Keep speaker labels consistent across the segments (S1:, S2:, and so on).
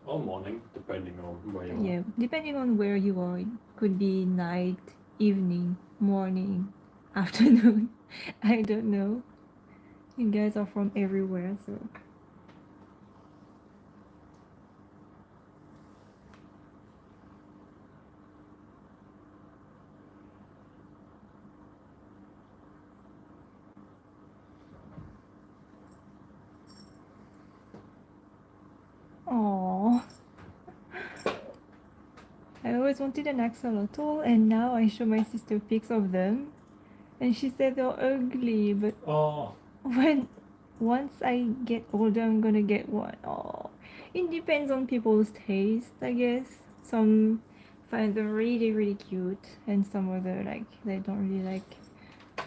S1: Or morning, depending on where you are.
S2: Yeah, depending on where you are, it could be night, evening, morning, afternoon. I don't know. You guys are from everywhere, so. Aww. I always wanted an axolotl, and now I show my sister pics of them, and she said they're ugly, but
S1: Oh,
S2: when once I get older, I'm gonna get one. Oh, it depends on people's taste, I guess. Some find them really, really cute, and some other like they don't really like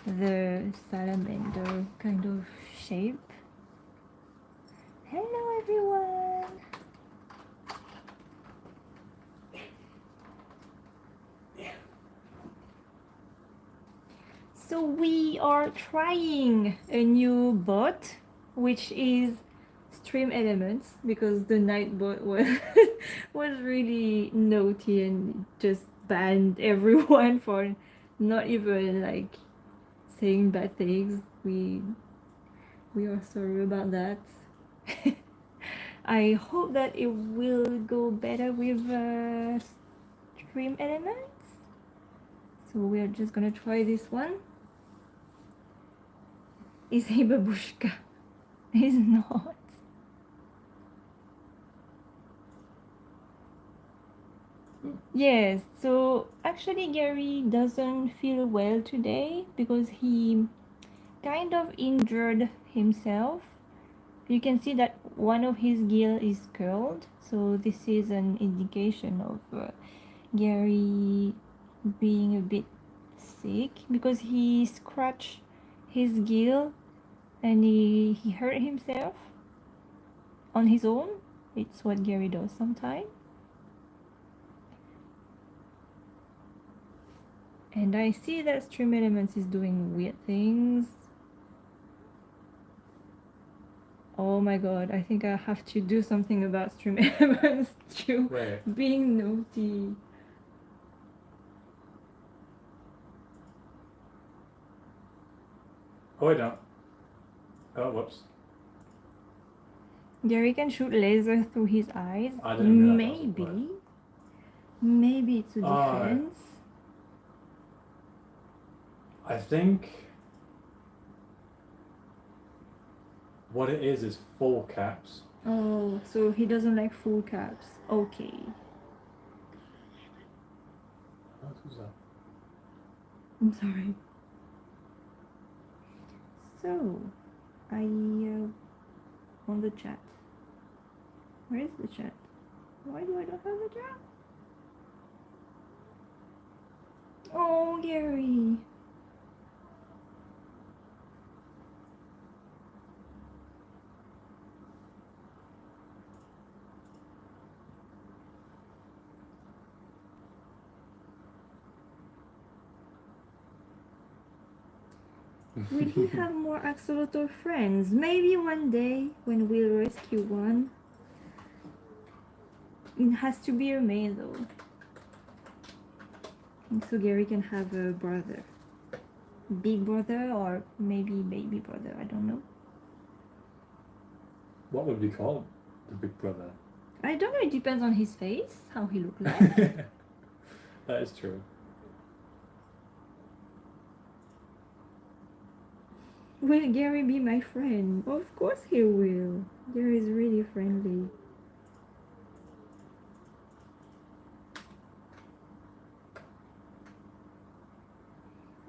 S2: the salamander kind of shape. Hello, everyone. So we are trying a new bot, which is Stream Elements, because the night bot was was really naughty and just banned everyone for not even like saying bad things. We are sorry about that. I hope that it will go better with Stream Elements. So we are just gonna try this one. Is he babushka? He's not. Yes, so actually Gary doesn't feel well today because he kind of injured himself. You can see that one of his gill is curled, so this is an indication of Gary being a bit sick because he scratched his gill and he hurt himself on his own. It's what Gary does sometimes. And I see that Stream Elements is doing weird things. Oh my god, I think I have to do something about Stream Elements too.
S1: where?
S2: Being naughty.
S1: Oh, wait, no. Oh, whoops.
S2: Gary can shoot laser through his eyes.
S1: I didn't realize that was a word.
S2: Maybe. Maybe it's a defense.
S1: I think what it is full caps.
S2: Oh, so he doesn't like full caps. Okay.
S1: What was that?
S2: I'm sorry. So, I on the chat. Where is the chat? Why do I not have the chat? Oh, Gary. Will he have more axolotl friends? Maybe one day when we'll rescue one. It has to be a male though. And so Gary can have a brother. Big brother or maybe baby brother, I don't know.
S1: What would we call the big brother?
S2: I don't know, it depends on his face, how he look like.
S1: That is true.
S2: Will Gary be my friend? Of course he will. Gary is really friendly.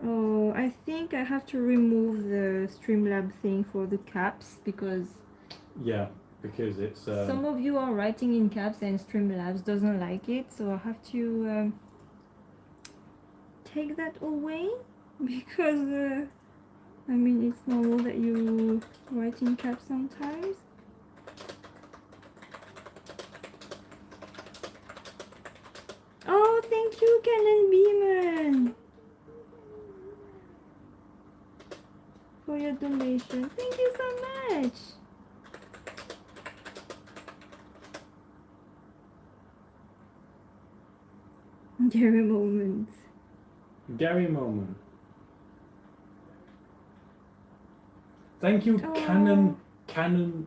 S2: Oh, I think I have to remove the Streamlab thing for the caps because
S1: Yeah, because it's
S2: some of you are writing in caps and Streamlabs doesn't like it, so I have to take that away because I mean it's normal that you write in caps sometimes. Oh, thank you, Canon Beeman, for your donation. Thank you so much. Gary moments.
S1: Gary moment. Thank you,
S2: Oh.
S1: Cannon.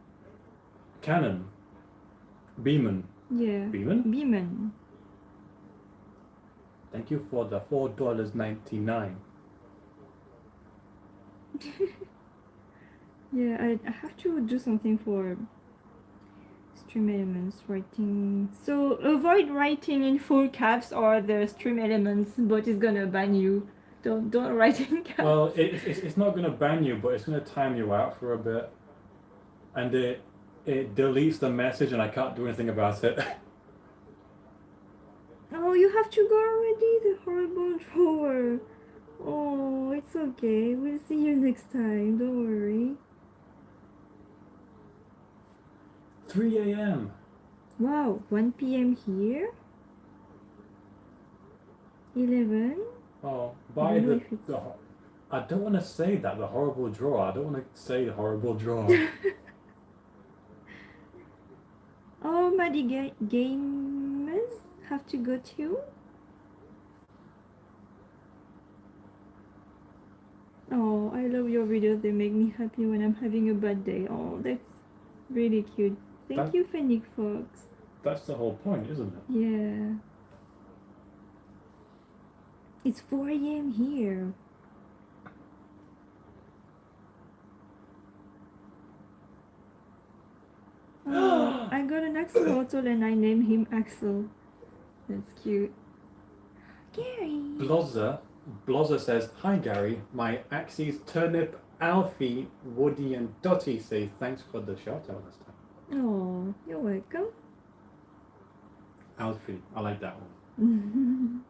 S1: Beeman.
S2: Yeah.
S1: Beeman?
S2: Beeman.
S1: Thank you for the $4.99.
S2: Yeah, I have to do something for stream elements writing. So avoid writing in full caps or the stream elements, but it's gonna ban you. Don't write in caps.
S1: Well, it's not going to ban you, but it's going to time you out for a bit. And it deletes the message and I can't do anything about it.
S2: Oh, you have to go already, the horrible drawer. Oh, it's okay. We'll see you next time. Don't worry.
S1: 3 a.m.
S2: Wow, 1 p.m. here. 11.
S1: Oh,
S2: I
S1: by
S2: don't know
S1: the,
S2: if it's...
S1: the I don't want to say that, the horrible drawer. I don't want to say the horrible drawer.
S2: Oh, Maddie gamers have to go too. Oh, I love your videos. They make me happy when I'm having a bad day. Oh, that's really cute. Thank you, Fennec Fox.
S1: That's the whole point, isn't it?
S2: Yeah. It's 4 a.m. here. Oh, I got an axolotl and I named him Axel. That's cute. Gary.
S1: Blozza says, "Hi Gary, my Axes, Turnip, Alfie, Woody and Dotty say thanks for the shout out this time."
S2: Oh, you're welcome.
S1: Alfie, I like that one.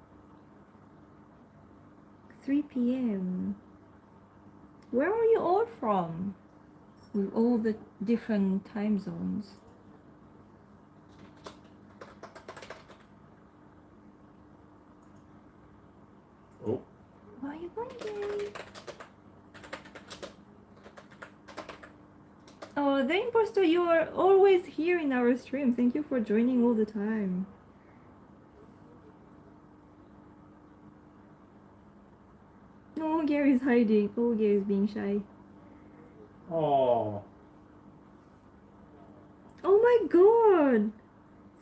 S2: 3 p.m. Where are you all from? With all the different time zones.
S1: Oh.
S2: Where are you going, Gary? Oh, the imposter, you are always here in our stream. Thank you for joining all the time. Oh, Gary's hiding. Oh, Gary's being shy.
S1: Oh.
S2: Oh my god!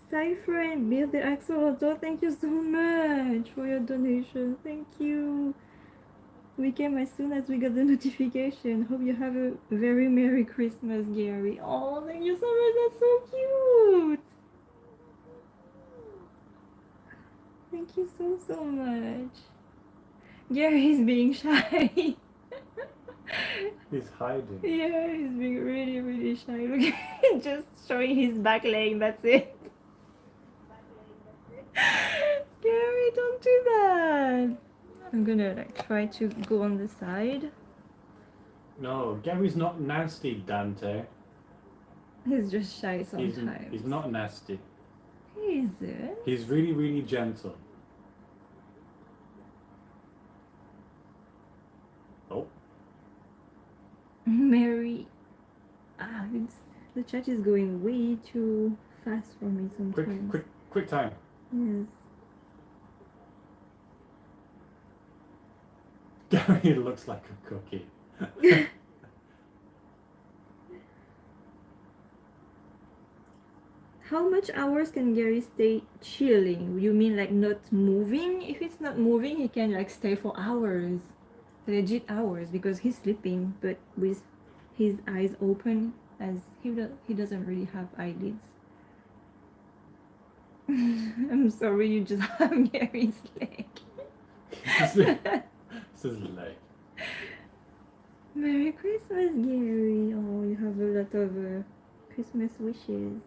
S2: Cypher and Bill the Axolotl, thank you so much for your donation. Thank you. We came as soon as we got the notification. Hope you have a very Merry Christmas, Gary. Oh, thank you so much. That's so cute. Thank you so much. Gary's being shy.
S1: He's hiding.
S2: Yeah, he's being really shy. Look, just showing his back leg, that's it. Gary, don't do that. I'm gonna like try to go on the side.
S1: No, Gary's not nasty, Dante.
S2: He's just shy sometimes.
S1: He's not nasty.
S2: He isn't.
S1: He's really gentle. Oh.
S2: Mary. The chat is going way too fast for me sometimes.
S1: Quick time.
S2: Yes.
S1: Gary looks like a cookie.
S2: How much hours can Gary stay chilling? You mean like not moving? If it's not moving, he can like stay for hours. Legit hours, because he's sleeping, but with his eyes open, as he doesn't really have eyelids. I'm sorry, you just have Gary's leg.
S1: This is leg.
S2: Merry Christmas, Gary. Oh, you have a lot of Christmas wishes.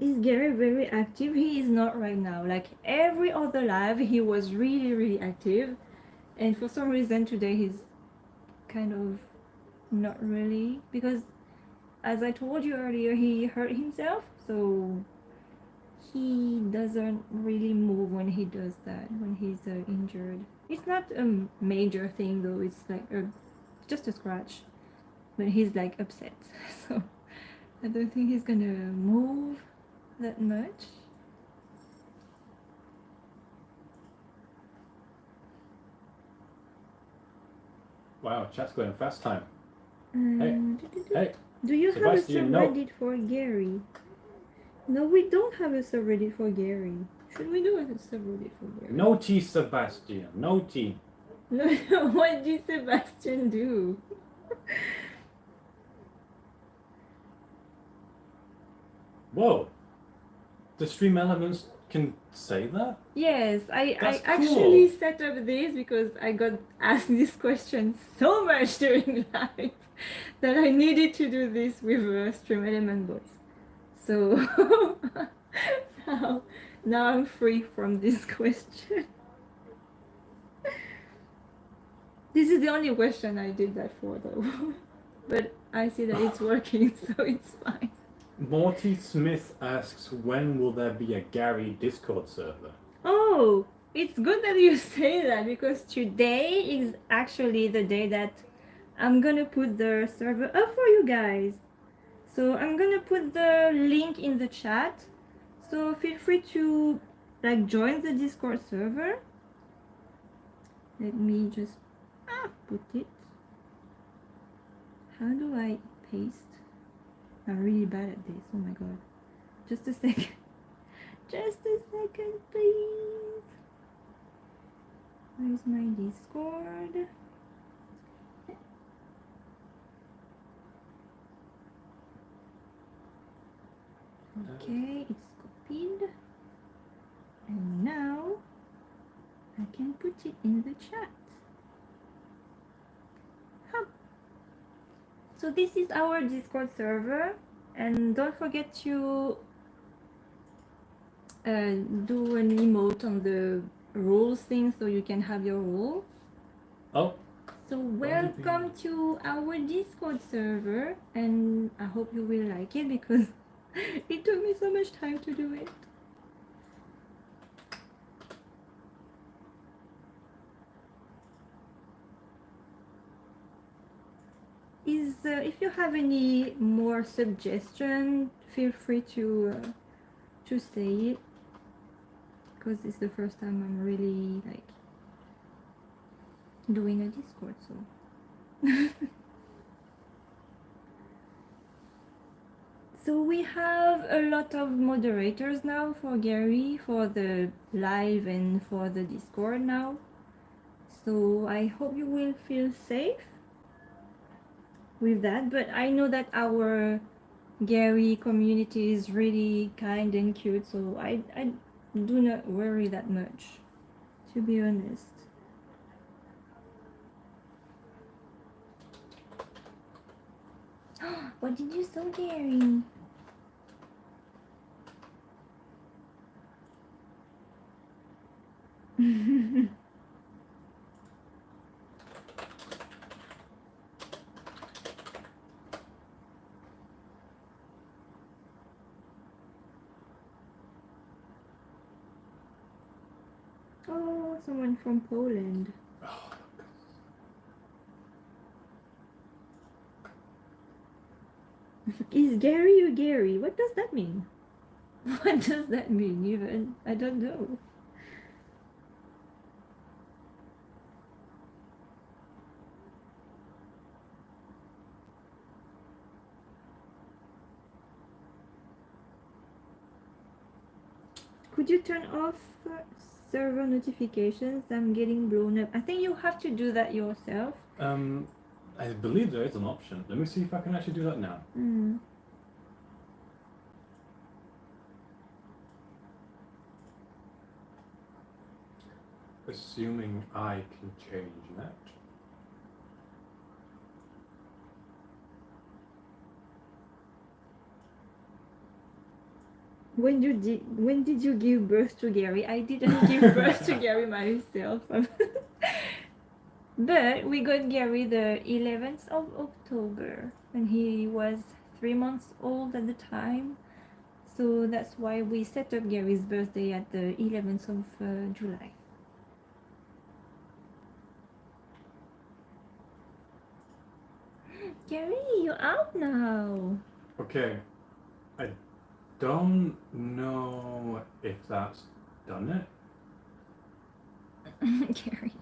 S2: Is Gary very active? He is not right now. Like every other live, he was really active, and for some reason today he's kind of not really, because as I told you earlier, he hurt himself, so he doesn't really move when he does that, when he's injured. It's not a major thing though, it's like just a scratch, but he's like upset, so I don't think he's gonna move that much.
S1: Wow, chat's going fast time.
S2: Do
S1: Hey,
S2: you have a
S1: Sebastian, no.
S2: subreddit for Gary? No, we don't have a subreddit for Gary. Should we do a subreddit for Gary?
S1: No tea, Sebastian. No tea.
S2: No, what did Sebastian do?
S1: Whoa. The stream elements can say that?
S2: Yes, I
S1: That's
S2: actually
S1: cool.
S2: set up this because I got asked this question so much during live that I needed to do this with stream element bots. So now I'm free from this question. This is the only question I did that for though. But I see that it's working, so it's fine.
S1: Morty Smith asks, when will there be a Gary Discord server?
S2: Oh, it's good that you say that because today is actually the day that I'm gonna put the server up for you guys. So I'm gonna put the link in the chat. So feel free to like join the Discord server. Let me just put it. How do I paste? I'm really bad at this. Oh my god. Just a second. Just a second, please. Where's my Discord? Okay, it's copied. And now I can put it in the chat. Huh. So this is our Discord server, and don't forget to do an emote on the rules thing so you can have your role.
S1: Oh.
S2: So welcome to our Discord server, and I hope you will like it because it took me so much time to do it. If you have any more suggestions, feel free to say it because it's the first time I'm really like doing a Discord, so. So we have a lot of moderators now for Gary, for the live and for the Discord now. So I hope you will feel safe with that. But I know that our Gary community is really kind and cute, so I do not worry that much, to be honest. What did you say, Gary? Oh, someone from Poland. Is Gary or Gary? What does that mean? What does that mean even? I don't know. Could you turn off server notifications? I'm getting blown up. I think you have to do that yourself.
S1: I believe there is an option. Let me see if I can actually do that now. Assuming I can change that.
S2: When did you give birth to Gary? I didn't give birth to Gary myself. But we got Gary the 11th of October, and he was 3 months old at the time. So that's why we set up Gary's birthday at the 11th of July. Gary, you're out now.
S1: Okay, don't know if that's done it.
S2: Gary,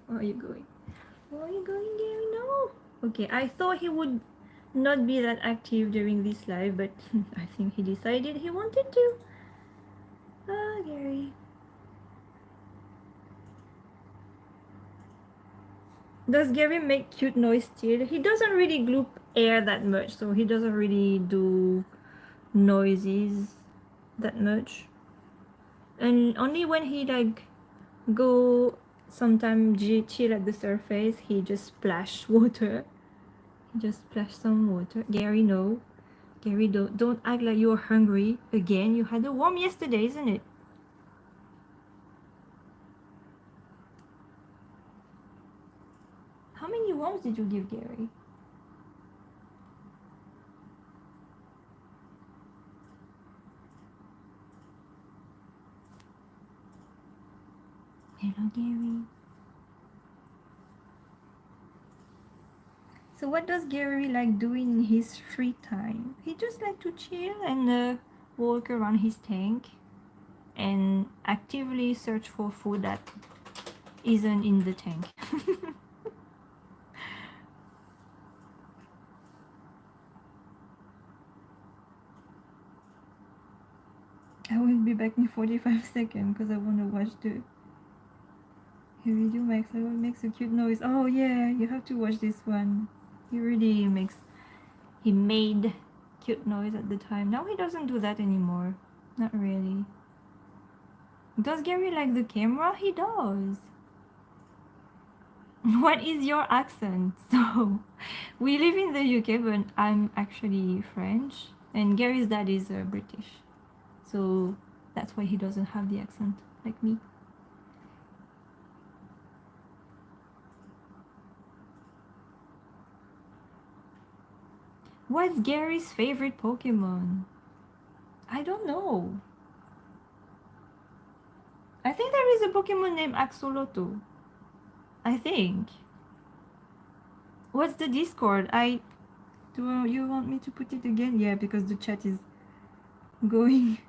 S2: where are you going? Where are you going, Gary? No. Okay, I thought he would not be that active during this live, but I think he decided he wanted to. Ah, Gary. Does Gary make cute noise still? He doesn't really gloop air that much, so he doesn't really do noises that much. And only when he like go sometime chill at the surface, he just splash water. He just splash some water. Gary, no. Gary, don't act like you're hungry. Again, you had a worm yesterday, isn't it? How many worms did you give Gary? Hello, Gary. So what does Gary like doing in his free time? He just like to chill and walk around his tank and actively search for food that isn't in the tank. I will be back in 45 seconds because I want to watch the video. Max, I will make a cute noise. Oh yeah, you have to watch this one. He really makes, he made cute noise at the time. Now he doesn't do that anymore. Not really. Does Gary like the camera? He does. What is your accent? So, we live in the UK, but I'm actually French, and Gary's dad is British. So, that's why he doesn't have the accent like me. What's Gary's favorite Pokemon? I don't know. I think there is a Pokemon named Axolotl. I think. What's the Discord? Do you want me to put it again? Yeah, because the chat is going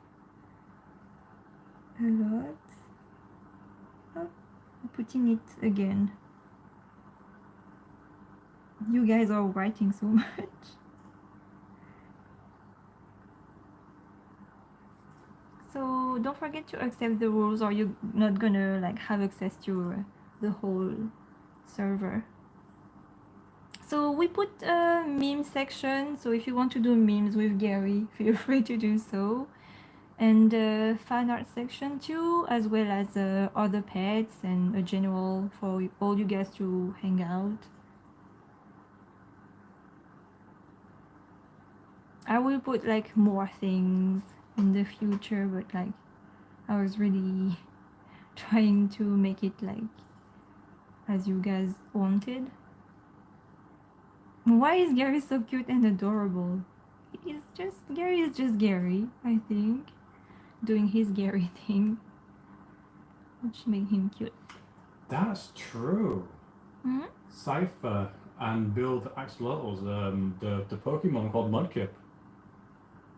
S2: a lot. Oh, I'm putting it again. You guys are writing so much. So don't forget to accept the rules, or you're not gonna like have access to the whole server. So we put a meme section, so if you want to do memes with Gary, feel free to do so. And a fan art section too, as well as other pets and a general for all you guys to hang out. I will put like more things in the future, but like I was really trying to make it like as you guys wanted. Why is Gary so cute and adorable? Gary is just Gary, I think, doing his Gary thing, which made him cute.
S1: That's true.
S2: Hmm?
S1: Cypher and build axolotls. The Pokemon called Mudkip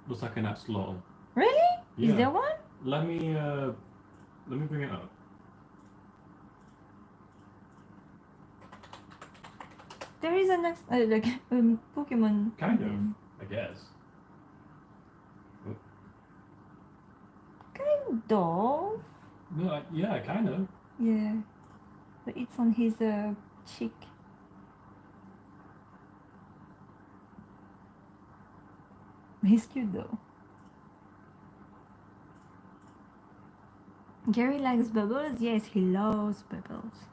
S1: looks like an axolotl.
S2: Really?
S1: Yeah.
S2: Is there one?
S1: Let me bring it up.
S2: There is an Pokemon.
S1: Kind of, I guess.
S2: Kind of.
S1: No, yeah, kind of.
S2: Yeah, but it's on his cheek. He's cute though. Gary likes bubbles. Yes, he loves bubbles.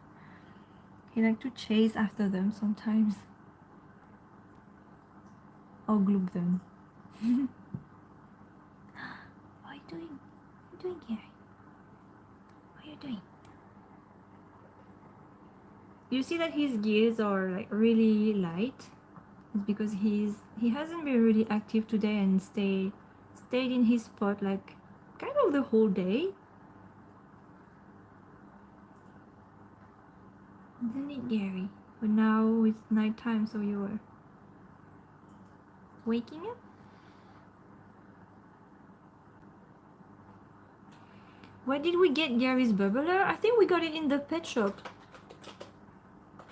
S2: He likes to chase after them sometimes. Or gloop them. What are you doing? What are you doing, Gary? What are you doing? You see that his gills are like really light. It's because he hasn't been really active today and stayed in his spot like kind of the whole day. Isn't it, Gary? But now it's nighttime, so you're waking up. Where did we get Gary's bubbler? I think we got it in the pet shop.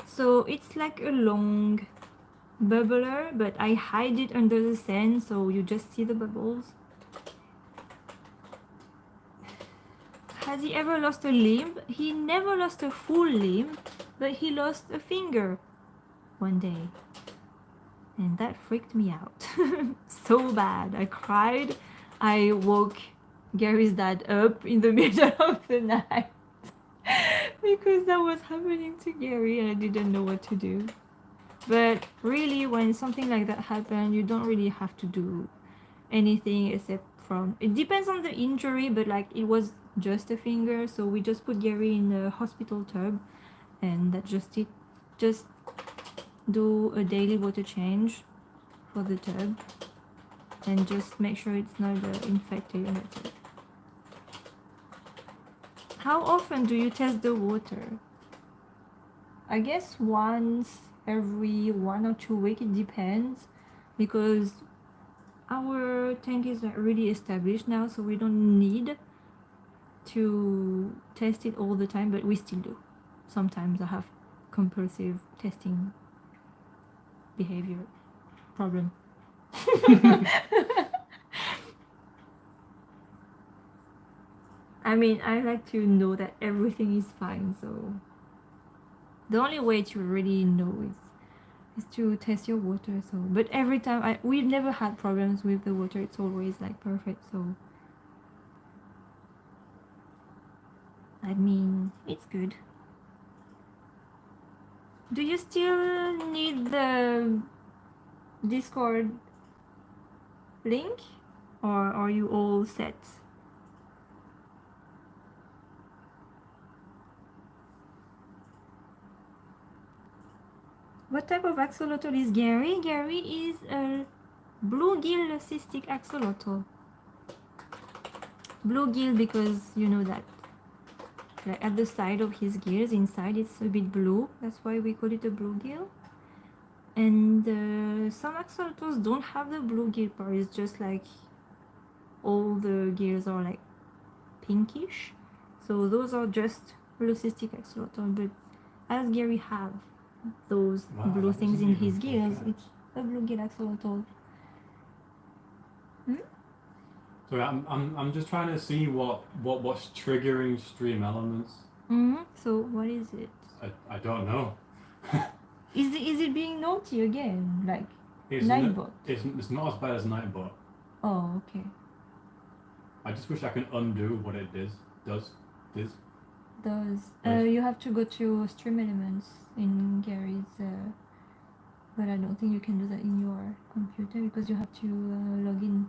S2: So it's like a long bubbler, but I hide it under the sand so you just see the bubbles. Has he ever lost a limb? He never lost a full limb, but he lost a finger one day. And that freaked me out so bad. I cried. I woke Gary's dad up in the middle of the night because that was happening to Gary and I didn't know what to do. But really, when something like that happens, you don't really have to do anything except from... It depends on the injury, but like it was just a finger, so we just put Gary in a hospital tub and that's just it. Just do a daily water change for the tub and just make sure it's not infected and that's it. How often do you test the water? I guess once every 1 or 2 weeks, it depends, because our tank is not really established now, so we don't need to test it all the time, but we still do. Sometimes I have compulsive testing behavior problem. I mean, I like to know that everything is fine, so the only way to really know is to test your water. So, but every time we've never had problems with the water. It's always like perfect. So, I mean, it's good. Do you still need the Discord link, or are you all set? What type of axolotl is Gary? Gary is a bluegill cystic axolotl. Bluegill because you know that, like at the side of his gills, inside it's a bit blue. That's why we call it a bluegill. And some axolotls don't have the bluegill part. It's just like all the gills are like pinkish. So those are just blue cystic axolotl. But as Gary have those blue things in his gills, it's a bluegill axolotl.
S1: So I'm just trying to see what's triggering stream elements.
S2: So what is it?
S1: I don't know.
S2: Is it being naughty again? Like
S1: It's
S2: Nightbot?
S1: It's not as bad as Nightbot.
S2: Oh, okay.
S1: I just wish I could undo what it does.
S2: You have to go to stream elements in Gary's, but I don't think you can do that in your computer because you have to log in.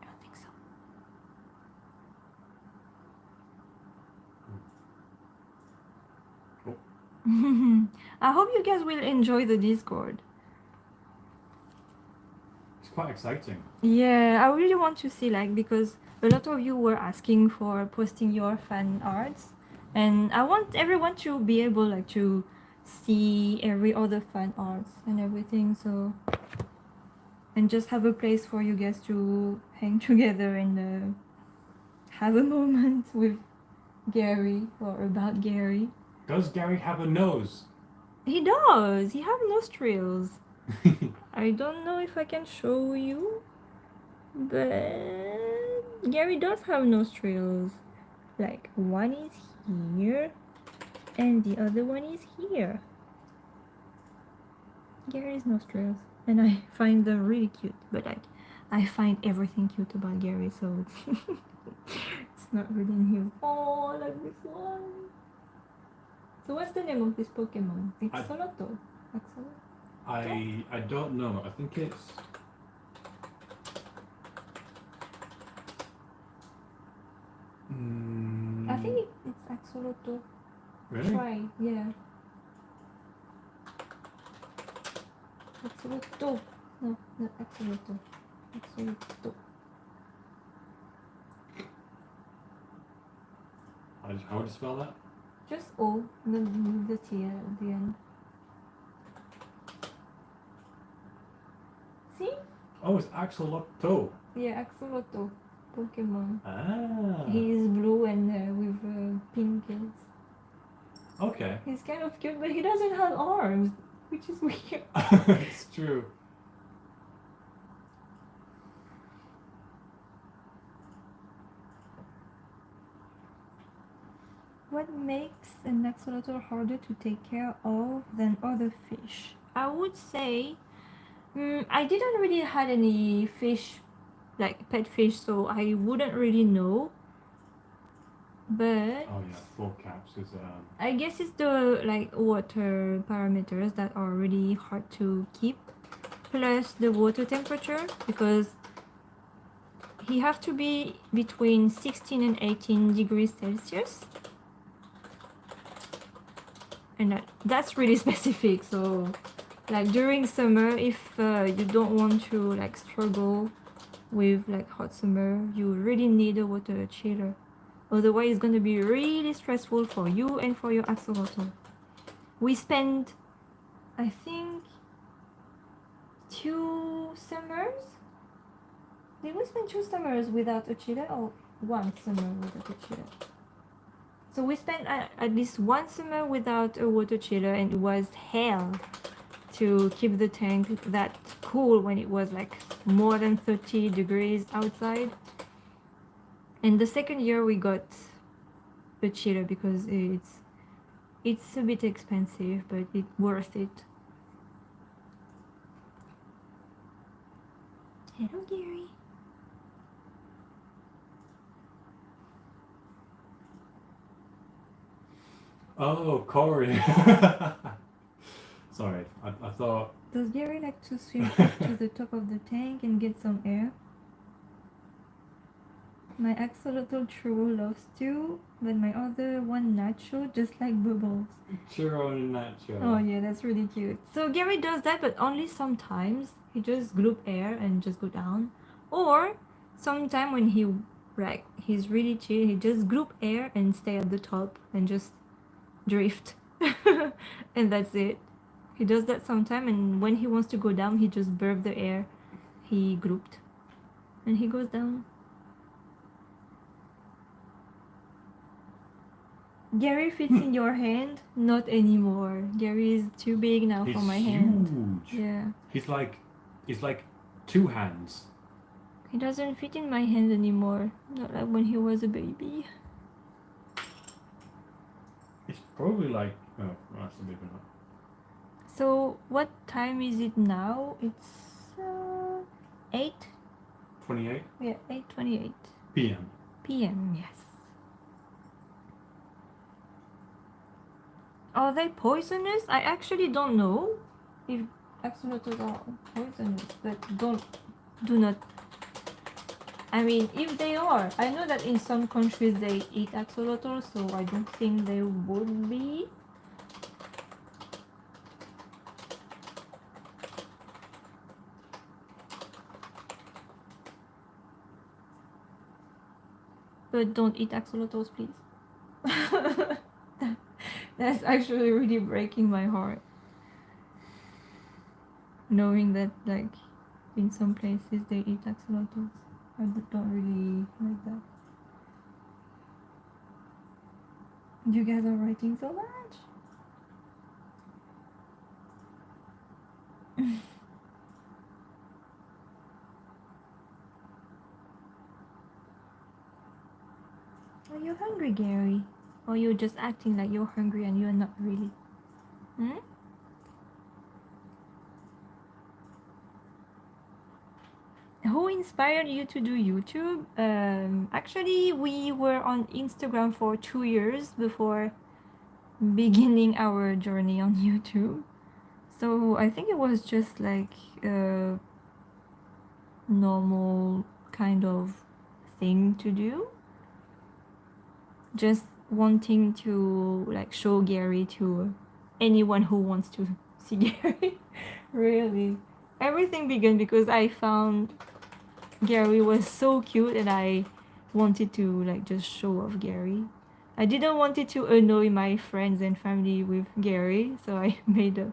S2: I don't think so. I hope you guys will enjoy the Discord.
S1: It's quite exciting.
S2: Yeah, I really want to see, like, because a lot of you were asking for posting your fan arts, and I want everyone to be able, like, to see every other fan arts and everything, so, and just have a place for you guys to hang together and have a moment with Gary or about Gary.
S1: Does Gary have a nose?
S2: He does. He have nostrils. I don't know if I can show you, but Gary does have nostrils. Like, one is here and the other one is here. Gary's nostrils, and I find them really cute, but I find everything cute about Gary, so it's not really new. Oh, I like this one. So what's the name of this Pokemon? Axolotl.
S1: I don't know. I think it's...
S2: I think it's Axolotl.
S1: Really?
S2: Try, yeah. Axolotl. No, not Axolotl. Axolotl.
S1: How would you spell that?
S2: Just O, the T at the end. See?
S1: Oh, it's Axolotl.
S2: Yeah, Axolotl. Pokemon.
S1: Ah.
S2: He is blue and with pink gills.
S1: Okay.
S2: He's kind of cute, but he doesn't have arms, which is weird.
S1: It's true.
S2: What makes an axolotl harder to take care of than other fish? I would say I didn't really had any fish, like pet fish, so I wouldn't really know. But
S1: Oh yeah, 4 caps is
S2: I guess it's the like water parameters that are really hard to keep, plus the water temperature, because he have to be between 16 and 18 degrees Celsius, and that's really specific. So like during summer, if you don't want to like struggle with like hot summer, you really need a water chiller, otherwise it's going to be really stressful for you and for your axolotl. We spent, I think, 2 summers. Did we spend 2 summers without a chiller, or 1 summer without a chiller? So we spent at least 1 summer without a water chiller, and it was hell to keep the tank that cool when it was like more than 30 degrees outside. And the second year we got a chiller because it's a bit expensive, but it's worth it. Hello, Gary.
S1: Oh, Corey. Sorry, I thought.
S2: Does Gary like to swim up to the top of the tank and get some air? My axolotl Churro loves too, but my other one Nacho just like bubbles.
S1: Churro and Nacho.
S2: Oh yeah, that's really cute. So Gary does that, but only sometimes. He just gloop air and just go down. Or sometime when he's really chill, he just gloop air and stay at the top and just drift. And that's it. He does that sometime, and when he wants to go down, he just burp the air he glooped. And he goes down. Gary fits in your hand? Not anymore. Gary is too big now
S1: He's
S2: for my hand.
S1: huge.
S2: Yeah.
S1: He's like 2 hands.
S2: He doesn't fit in my hand anymore. Not like when he was a baby.
S1: It's probably like that's a big one.
S2: So what time is it now? It's
S1: 28
S2: Yeah, 8:28
S1: p.m.
S2: p.m. Yes. Are they poisonous? I actually don't know if axolotls are poisonous, but do not. I mean, if they are, I know that in some countries they eat axolotls, so I don't think they would be. But don't eat axolotls, please. That's actually really breaking my heart. Knowing that, like, in some places they eat axolotls. I don't really like that. You guys are writing so much. Are you hungry, Gary? Or you're just acting like you're hungry and you're not really? Hmm? Who inspired you to do YouTube? Actually, we were on Instagram for 2 years before beginning our journey on YouTube. So I think it was just like a normal kind of thing to do. Just wanting to like show Gary to anyone who wants to see Gary. Really. Everything began because I found Gary was so cute and I wanted to like just show off Gary. I didn't want it to annoy my friends and family with Gary, so I made an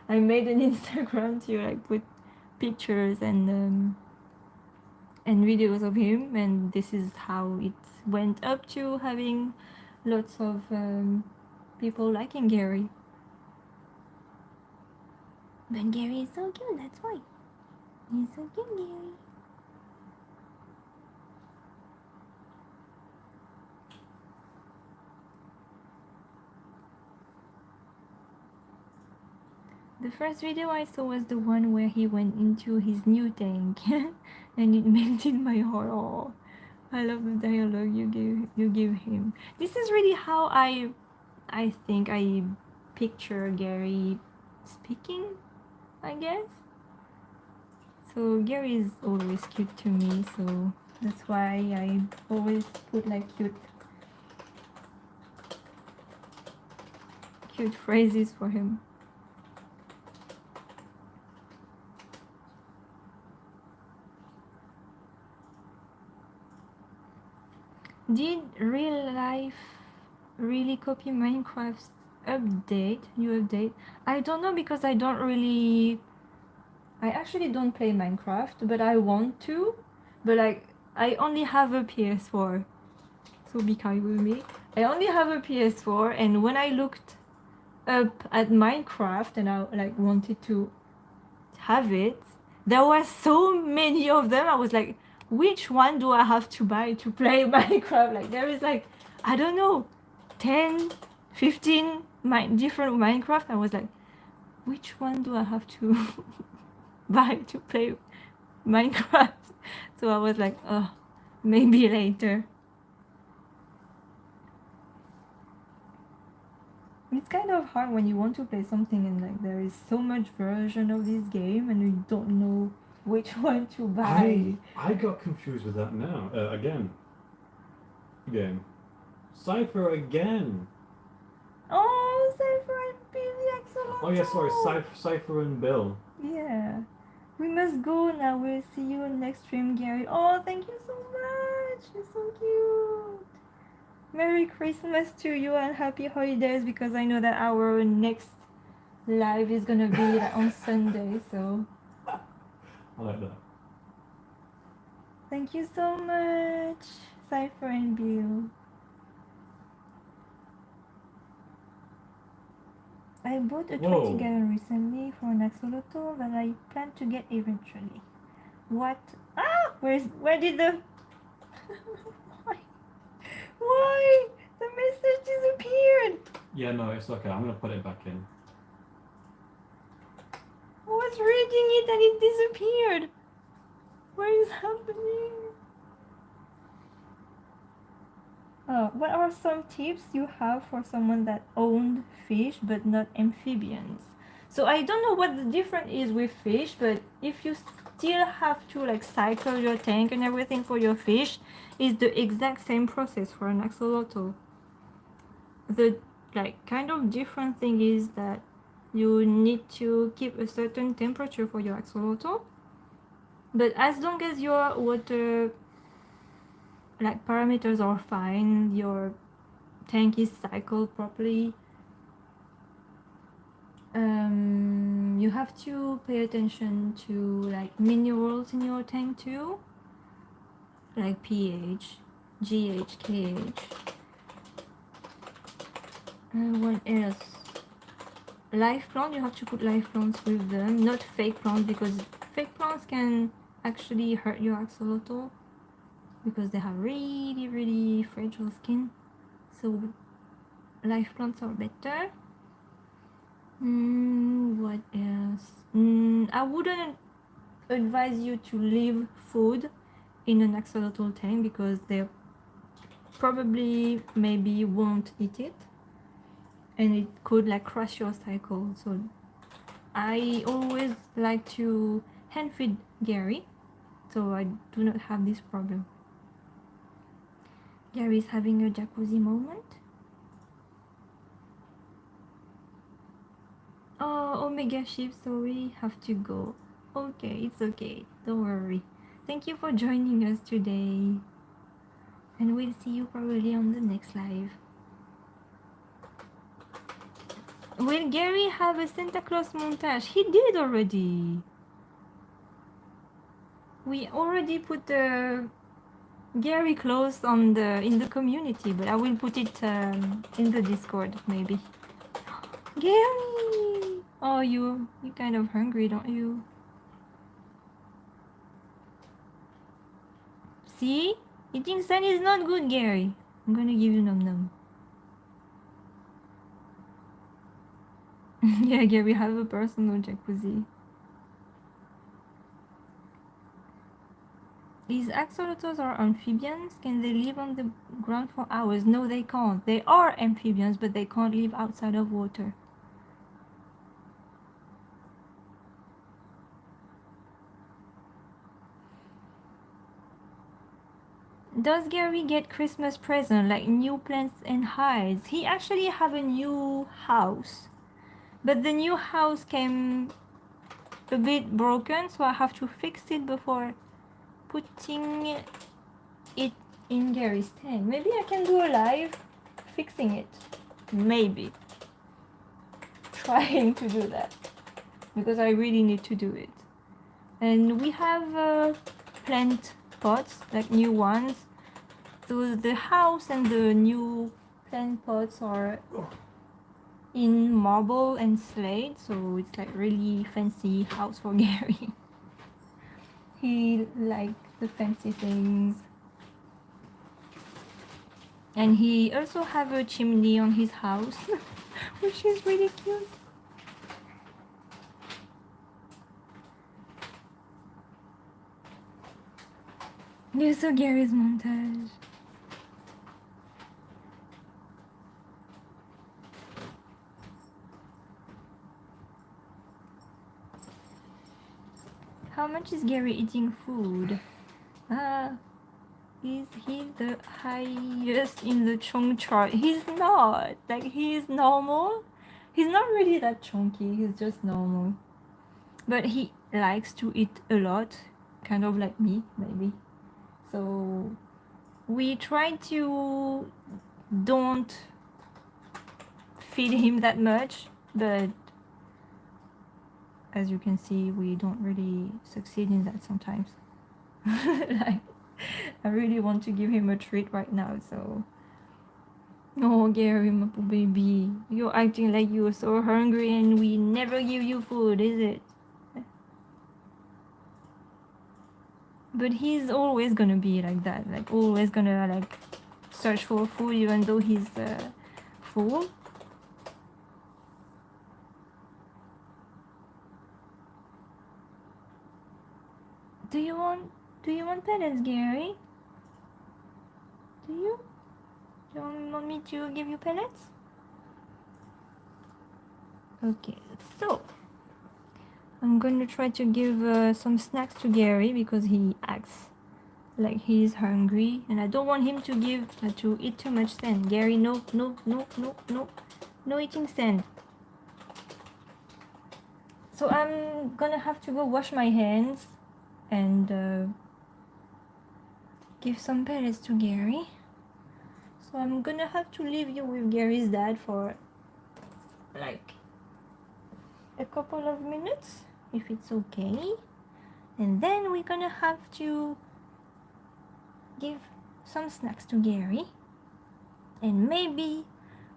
S2: Instagram to like put pictures and and videos of him, and this is how it went up to having lots of people liking Gary. But Gary is so cute, that's why. He's so cute, Gary. The first video I saw was the one where he went into his new tank and it melted my heart. Oh, I love the dialogue you give him. This is really how I think I picture Gary speaking, I guess. So Gary is always cute to me, so that's why I always put like cute phrases for him. Did real life really copy Minecraft's new update? I don't know because I actually don't play Minecraft, but I want to. But like, I only have a PS4, so be kind with me. I only have a PS4, and when I looked up at Minecraft and I like wanted to have it, there were so many of them. I was like, which one do I have to buy to play Minecraft? Like there is like, I don't know, 10, 15 different Minecraft. I was like, which one do I have to buy to play Minecraft? So I was like, oh, maybe later. It's kind of hard when you want to play something and like there is so much version of this game and you don't know which one to buy.
S1: I got confused with that now. Again. Game. Cypher again.
S2: Oh, Cypher and Billy Axolotl.
S1: Oh yeah, sorry, Cypher and Bill.
S2: Yeah. We must go now. We'll see you next stream, Gary. Oh, thank you so much. You're so cute. Merry Christmas to you and happy holidays because I know that our next live is gonna be like on Sunday, so
S1: I like that.
S2: thank you so much, Cypher and Bill. I bought a 20-gallon recently for an axolotl that I plan to get eventually. What? Ah! Where did the... Why? Why? The message disappeared!
S1: Yeah, no, it's okay. I'm gonna put it back in.
S2: I was reading it and it disappeared! What is happening? What are some tips you have for someone that owned fish but not amphibians? So I don't know what the difference is with fish, but if you still have to like cycle your tank and everything for your fish, it's the exact same process for an axolotl. The like kind of different thing is that you need to keep a certain temperature for your axolotl, but as long as your water like parameters are fine, your tank is cycled properly, you have to pay attention to like minerals in your tank too, like pH, GH, KH. What else? Live plant, you have to put live plants with them, not fake plants, because fake plants can actually hurt your axolotl because they have really fragile skin. So live plants are better. What else? I wouldn't advise you to leave food in an axolotl tank because they probably maybe won't eat it and it could like crash your cycle. So I always like to hand feed Gary, so I do not have this problem. Gary is having a jacuzzi moment. Oh, Omega Ship, sorry, have to go. Okay, it's okay, don't worry. Thank you for joining us today. And we'll see you probably on the next live. Will Gary have a Santa Claus montage? He did already. We already put the Gary clothes on in the community, but I will put it in the Discord maybe. Gary! Oh, you kind of hungry, don't you? See? Eating sand is not good, Gary. I'm gonna give you num num. Yeah, Gary, have a personal jacuzzi. These axolotls are amphibians. Can they live on the ground for hours? No, they can't. They are amphibians, but they can't live outside of water. Does Gary get Christmas present like new plants and hides? He actually have a new house, but the new house came a bit broken, so I have to fix it before putting it in Gary's tank. Maybe I can do a live fixing it. Maybe. Trying to do that. Because I really need to do it. And we have plant pots, like new ones. So the house and the new plant pots are in marble and slate, so it's like really fancy house for Gary. He likes the fancy things. And he also have a chimney on his house, which is really cute. You saw Gary's montage. How much is Gary eating food? Is he the highest in the chunk chart? He's not. Like, he's normal. He's not really that chunky. He's just normal. But he likes to eat a lot. Kind of like me, maybe. So we try to don't feed him that much, but as you can see, we don't really succeed in that sometimes. Like, I really want to give him a treat right now, so. Oh, Gary, my poor baby. You're acting like you're so hungry and we never give you food, is it? But he's always gonna be like that, like always gonna like search for food even though he's full. Do you want pellets, Gary? Do you? Do you want me to give you pellets? Okay, so I'm gonna try to give some snacks to Gary because he acts like he's hungry, and I don't want him to eat too much sand. Gary, no, no, no, no, no, no eating sand. So I'm gonna have to go wash my hands and give some pellets to Gary. So I'm gonna have to leave you with Gary's dad for like a couple of minutes, if it's okay. And then we're gonna have to give some snacks to Gary. And maybe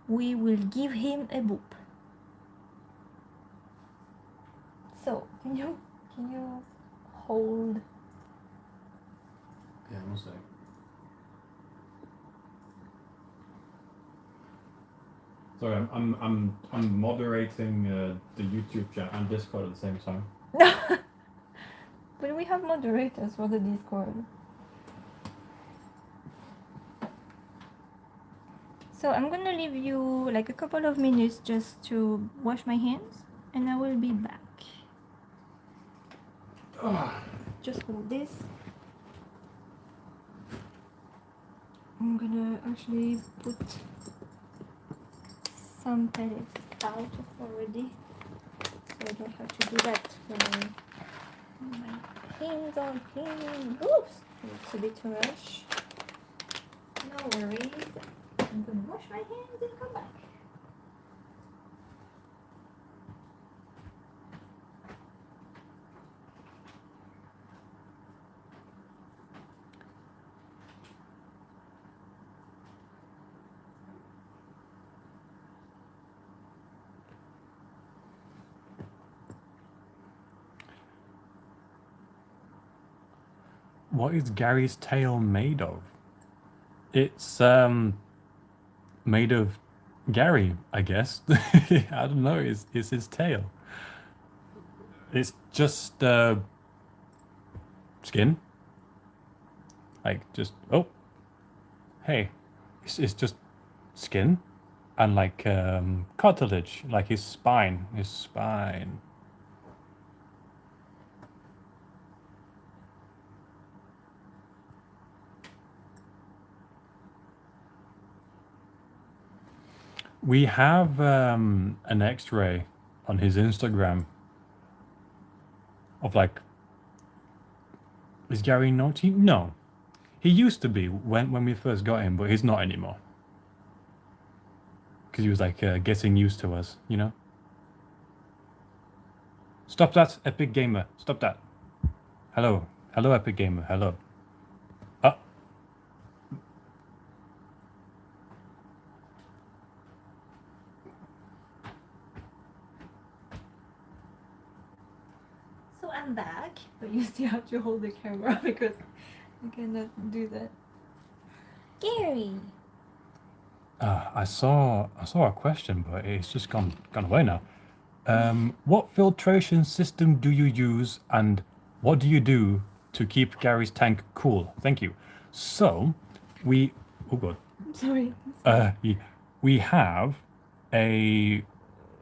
S2: we will give him a boop. So, can you hold?
S1: Yeah, one sec. Sorry, I'm moderating the YouTube chat and Discord at the same time.
S2: But we have moderators for the Discord. So I'm gonna leave you like a couple of minutes just to wash my hands, and I will be back. Just hold this. I'm gonna actually put some pellets out already, so I don't have to do that when my hands are clean. Oops, it's a bit too much. No worries. I'm gonna wash my hands and come back.
S1: What is Gary's tail made of? It's made of Gary, I guess. I don't know. It's his tail. It's just skin. Like just hey, it's just skin and like cartilage, like his spine. His spine. We have an X-ray on his Instagram of like, is Gary naughty? No, he used to be when we first got him, but he's not anymore. Because he was like getting used to us, you know. Stop that, Epic Gamer. Stop that. Hello, hello, Epic Gamer. Hello. Uh,
S2: So I'm back, but you still have to hold the camera because I cannot do that. Gary.
S1: I saw a question, but it's just gone away now. What filtration system do you use, and what do you do to keep Gary's tank cool? Thank you. So, oh god,
S2: I'm sorry.
S1: we have a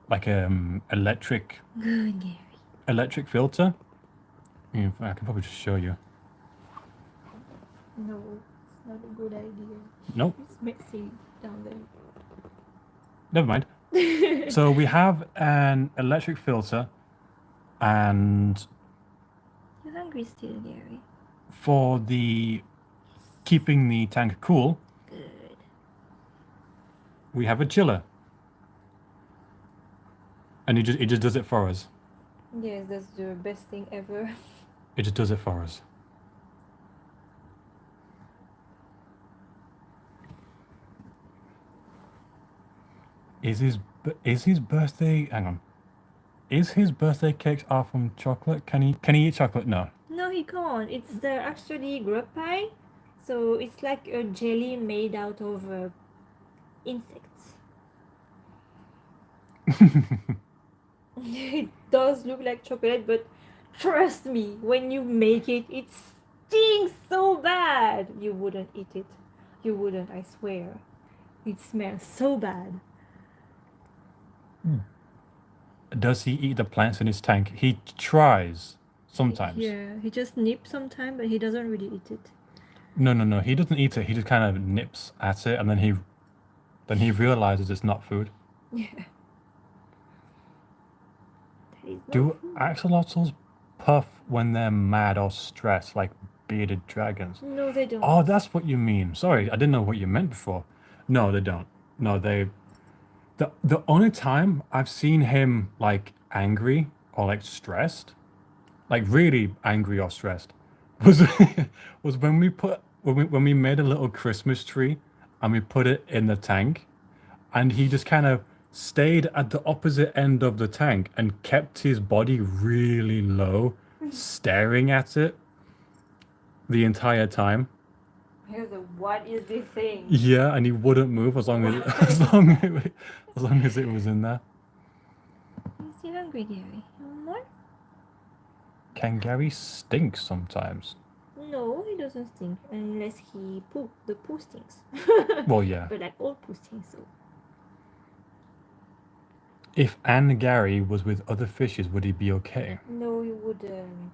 S1: like electric
S2: Good, Gary.
S1: filter. I can probably just show you.
S2: No, it's not a good idea.
S1: Nope,
S2: It's messy down there.
S1: never mind. So we have an electric filter, and
S2: You're hungry still, Gary.
S1: for the keeping the tank cool,
S2: Good.
S1: we have a chiller, and it just does it for us.
S2: Yes, that's the best thing ever.
S1: It just does it for us. Is his birthday? Hang on. Is his birthday cakes are from chocolate? Can he eat chocolate? No.
S2: No, he can't. It's actually grub pie. So it's like a jelly made out of insects. It does look like chocolate, but trust me, when you make it, it stinks so bad. You wouldn't eat it. You wouldn't, I swear. It smells so bad.
S1: Does he eat the plants in his tank? He tries sometimes.
S2: Yeah, he just nips sometimes, but he doesn't really eat it.
S1: No. He doesn't eat it. He just kind of nips at it, and then he realizes it's not food.
S2: Yeah. That is not
S1: Do
S2: food.
S1: axolotls puff when they're mad or stressed, like bearded dragons?
S2: No, they don't.
S1: Oh, that's what you mean. Sorry, I didn't know what you meant before. No, they don't. No, they. The only time I've seen him like angry or like stressed, like really angry or stressed, was was when we made a little Christmas tree and we put it in the tank, and he just kind of stayed at the opposite end of the tank and kept his body really low, staring at it the entire time.
S2: What is this thing?
S1: Yeah, and he wouldn't move as long as as long as it was in there.
S2: Is he hungry, Gary? You want more?
S1: Can Gary stink sometimes?
S2: No, he doesn't stink unless he poo. The poo stinks.
S1: Well, yeah.
S2: But like all poo stinks, so.
S1: If Anne Gary was with other fishes, would he be okay?
S2: No, he wouldn't.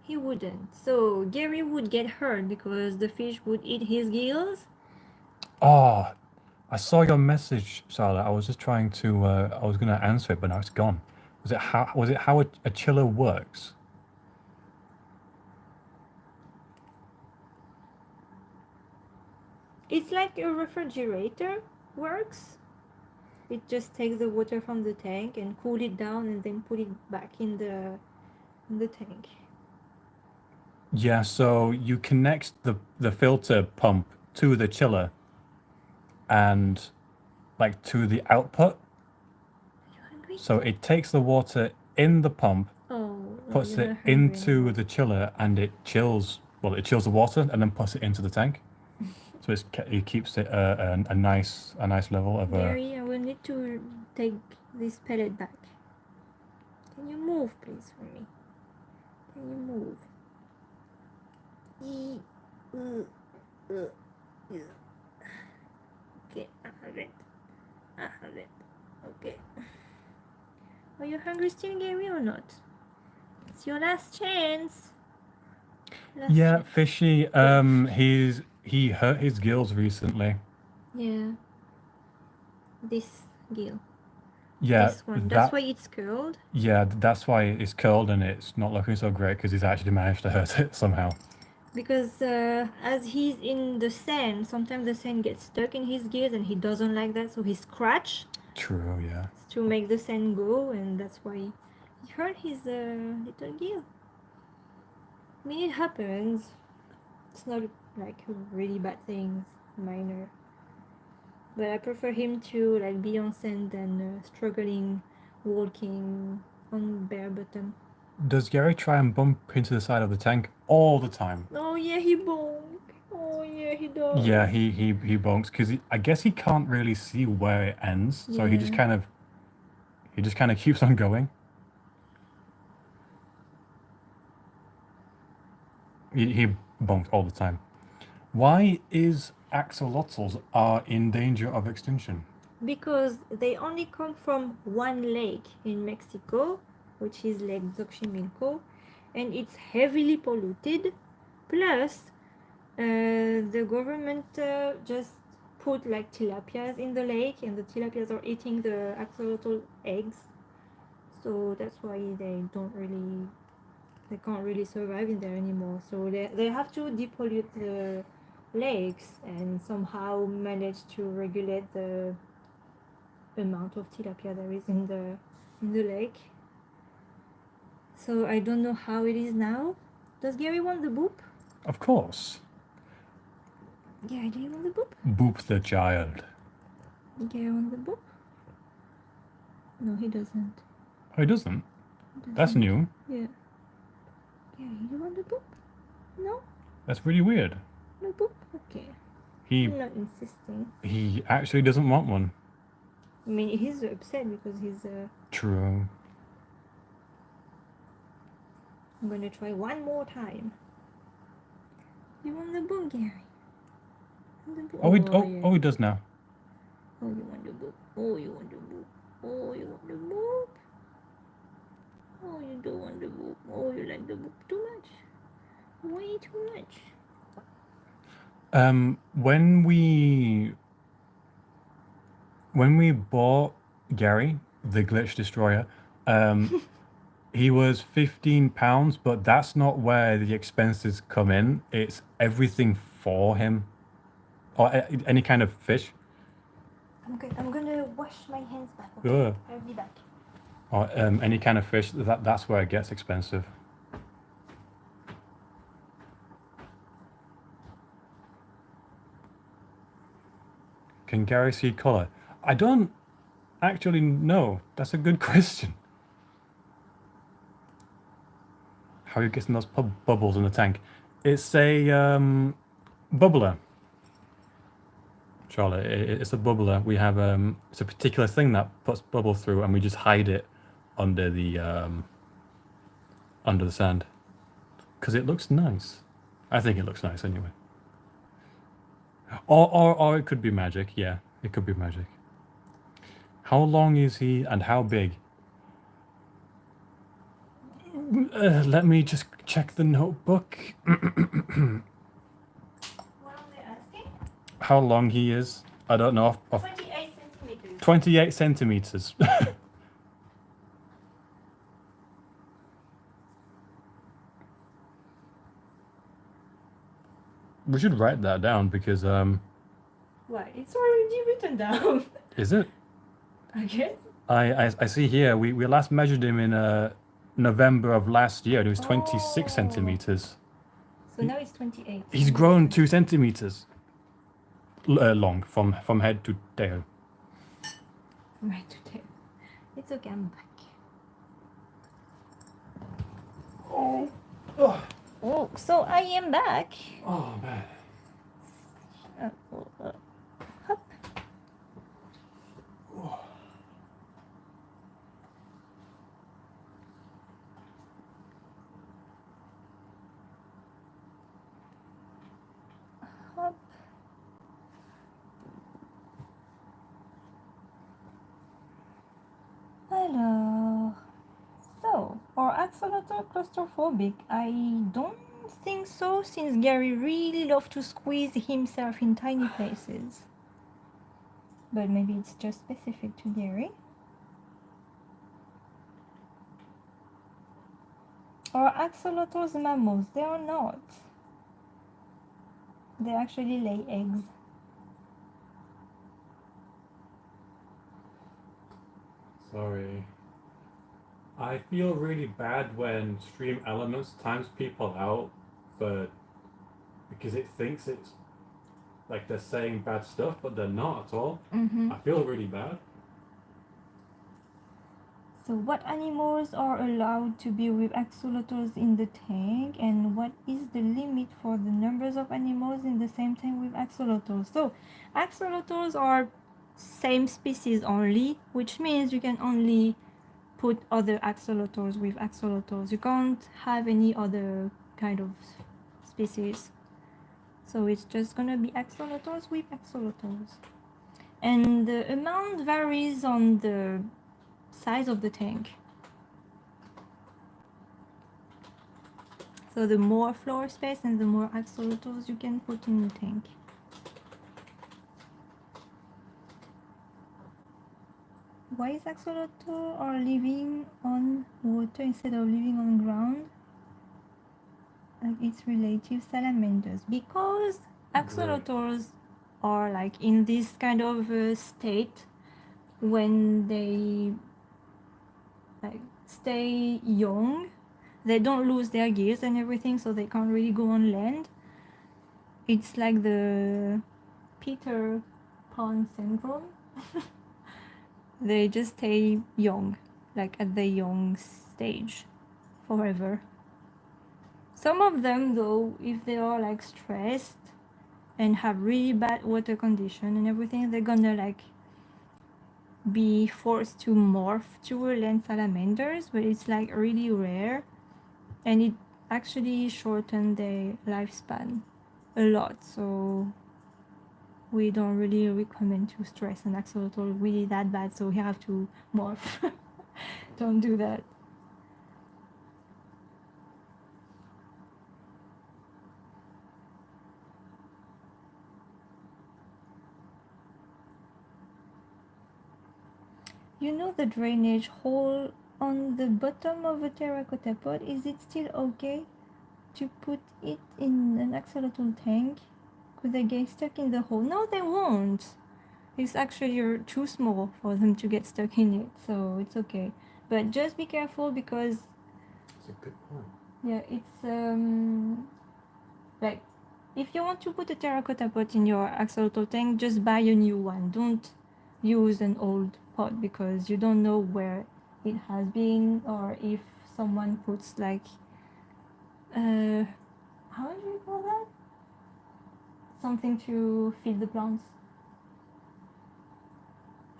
S2: He wouldn't. So Gary would get hurt because the fish would eat his gills.
S1: Oh, I saw your message, Charlotte. I was just trying to. I was gonna answer it, but now it's gone. Was it how a chiller works?
S2: It's like a refrigerator works. It just takes the water from the tank and cool it down and then put it back in the tank.
S1: Yeah, so you connect the filter pump to the chiller and like to the output.
S2: Are you hungry?
S1: So it takes the water in the pump
S2: Oh.
S1: puts
S2: you're
S1: it
S2: not hungry
S1: into
S2: anymore.
S1: the chiller, and it chills. Well, it chills the water and then puts it into the tank. So it keeps it a nice level of
S2: Gary, I will need to take this pellet back. Can you move, please, for me? Can you move? Okay, I have it. I have it. Okay. Are you hungry still, Gary, or not? It's your last chance. Last
S1: Yeah,
S2: chance.
S1: Fishy. He hurt his gills recently.
S2: Yeah. This gill.
S1: Yeah,
S2: This one. That's why it's curled.
S1: yeah, that's why it's curled and it's not looking so great because he's actually managed to hurt it somehow.
S2: Because as he's in the sand, sometimes the sand gets stuck in his gills and he doesn't like that, so he scratch
S1: True, yeah.
S2: to make the sand go, and that's why he hurt his little gill. I mean, it happens. It's not like a really bad thing, it's minor. But I prefer him to like be on sand than struggling walking on bare bottom.
S1: Does Gary try and bump into the side of the tank all the time?
S2: Oh yeah, he bonk. Oh yeah, he does.
S1: Yeah, he bonks because I guess he can't really see where it ends, so he just
S2: Yeah.
S1: kind of keeps on going. He bonks all the time. Why is axolotls are in danger of extinction?
S2: Because they only come from one lake in Mexico, which is Lake Xochimilco, and it's heavily polluted. Plus, the government just put like tilapias in the lake, and the tilapias are eating the axolotl eggs. So that's why they can't really survive in there anymore. So they have to depollute the lakes and somehow manage to regulate the amount of tilapia there is in the lake. So I don't know how it is now. Does Gary want the boop?
S1: Of course.
S2: Gary, do you want the boop?
S1: Boop the child.
S2: Gary want the boop? No, he doesn't.
S1: Oh, he doesn't? That's new.
S2: Yeah. Gary, you want the boop? No?
S1: That's really weird.
S2: No boop? Okay.
S1: He
S2: I'm not insisting.
S1: he actually doesn't want one.
S2: I mean, he's upset because he's
S1: True.
S2: I'm gonna try one more time. You want the boop, Gary? The boop?
S1: Oh, he does now.
S2: Oh, you want the boop? Oh, you want the boop? Oh, you want the boop? Oh, you don't want the boop? Oh, you like the boop too much? Way too much.
S1: When we bought Gary, the glitch destroyer, he was £15, but that's not where the expenses come in. It's everything for him, or any kind of fish.
S2: I'm gonna wash my hands back.
S1: Ugh.
S2: Okay? I'll be back.
S1: Or any kind of fish. That's where it gets expensive. Can Gary see color? I don't actually know. That's a good question. How are you getting those bubbles in the tank? It's a bubbler. Charlotte, it's a bubbler. We have it's a particular thing that puts bubble through, and we just hide it under the sand because it looks nice. I think it looks nice anyway. Or it could be magic. Yeah, it could be magic. How long is he and how big? Let me just check the notebook.
S2: What are they asking?
S1: How long he is? I don't know.
S2: 28 centimeters.
S1: 28 centimeters. We should write that down because
S2: What? It's already written down.
S1: is it?
S2: I guess.
S1: I see here we last measured him in November of last year. It was 26
S2: Oh.
S1: centimeters.
S2: So now it's 28.
S1: He's grown 2 centimeters long from head to tail.
S2: Right today. It's okay, I'm back. Okay.
S1: Oh,
S2: Oh, so I am back.
S1: oh man.
S2: Hop.
S1: Oh.
S2: Hop. Alors, so, are axolotl claustrophobic? I don't think so, since Gary really loves to squeeze himself in tiny places. But maybe it's just specific to Gary. Are axolotls mammals? They are not. They actually lay eggs.
S1: Sorry. I feel really bad when Stream Elements times people out for because it thinks it's like they're saying bad stuff, but they're not at all.
S2: Mm-hmm.
S1: I feel really bad.
S2: So what animals are allowed to be with axolotls in the tank, and what is the limit for the numbers of animals in the same tank with axolotls? So axolotls are same species only, which means you can only put other axolotls with axolotls. You can't have any other kind of species. So it's just gonna be axolotls with axolotls. And the amount varies on the size of the tank. So the more floor space and the more axolotls you can put in the tank. Why is axolotl are living on water instead of living on ground? Like its relative salamanders. Because axolotls are like in this kind of state when they like stay young. They don't lose their gears and everything, so they can't really go on land. It's like the Peter Pan syndrome. They just stay young, like at the young stage, forever. Some of them, though, if they are like stressed and have really bad water condition and everything, they're gonna like be forced to morph to land salamanders, but it's like really rare, and it actually shortened their lifespan a lot. So we don't really recommend to stress an axolotl really that bad, so you have to morph. Don't do that. You know the drainage hole on the bottom of a terracotta pot, is it still okay to put it in an axolotl tank? Could they get stuck in the hole? No, they won't. It's actually too small for them to get stuck in it, so it's okay. But just be careful because
S1: It's a good point.
S2: yeah, it's like if you want to put a terracotta pot in your axolotl tank, just buy a new one. Don't use an old pot because you don't know where it has been, or if someone puts like how do you call that? Something to feed the plants.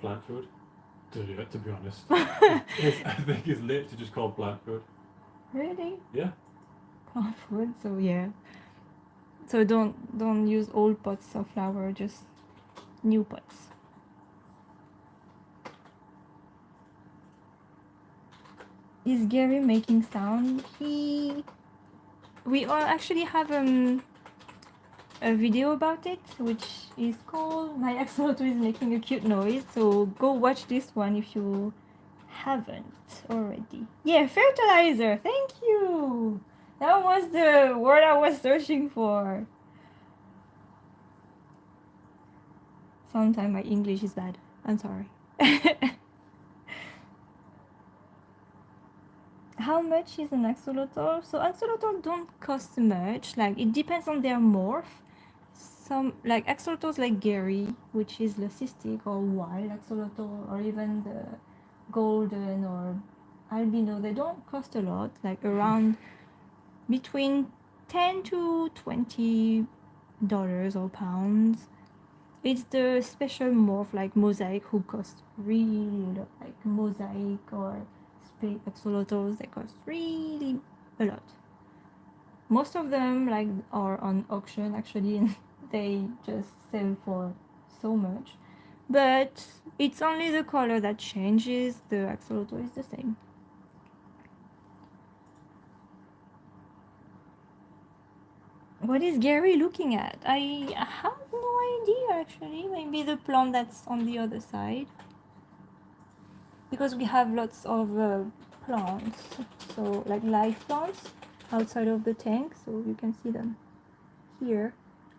S1: Plant food? To be honest. I think it's literally just called plant food.
S2: Really?
S1: Yeah.
S2: Plant food. So yeah. So don't use old pots of flower, just new pots. Is Gary making sound? We all actually have a video about it, which is called "My Axolotl is Making a Cute Noise." So go watch this one if you haven't already. Yeah, fertilizer. Thank you. That was the word I was searching for. Sometimes my English is bad. I'm sorry. How much is an axolotl? So axolotl don't cost much. Like it depends on their morph. Some like axolotls like Gary, which is leucistic or wild axolotl, or even the golden or albino, they don't cost a lot. Like around between 10 to $20 or pounds. It's the special morph like mosaic who cost really a lot, like mosaic or axolotls that cost really a lot. Most of them like are on auction actually, and they just sell for so much. But it's only the color that changes. The axolotl is the same. What is Gary looking at? I have no idea actually. Maybe the plant that's on the other side. Because we have lots of plants, so like live plants outside of the tank, so you can see them here.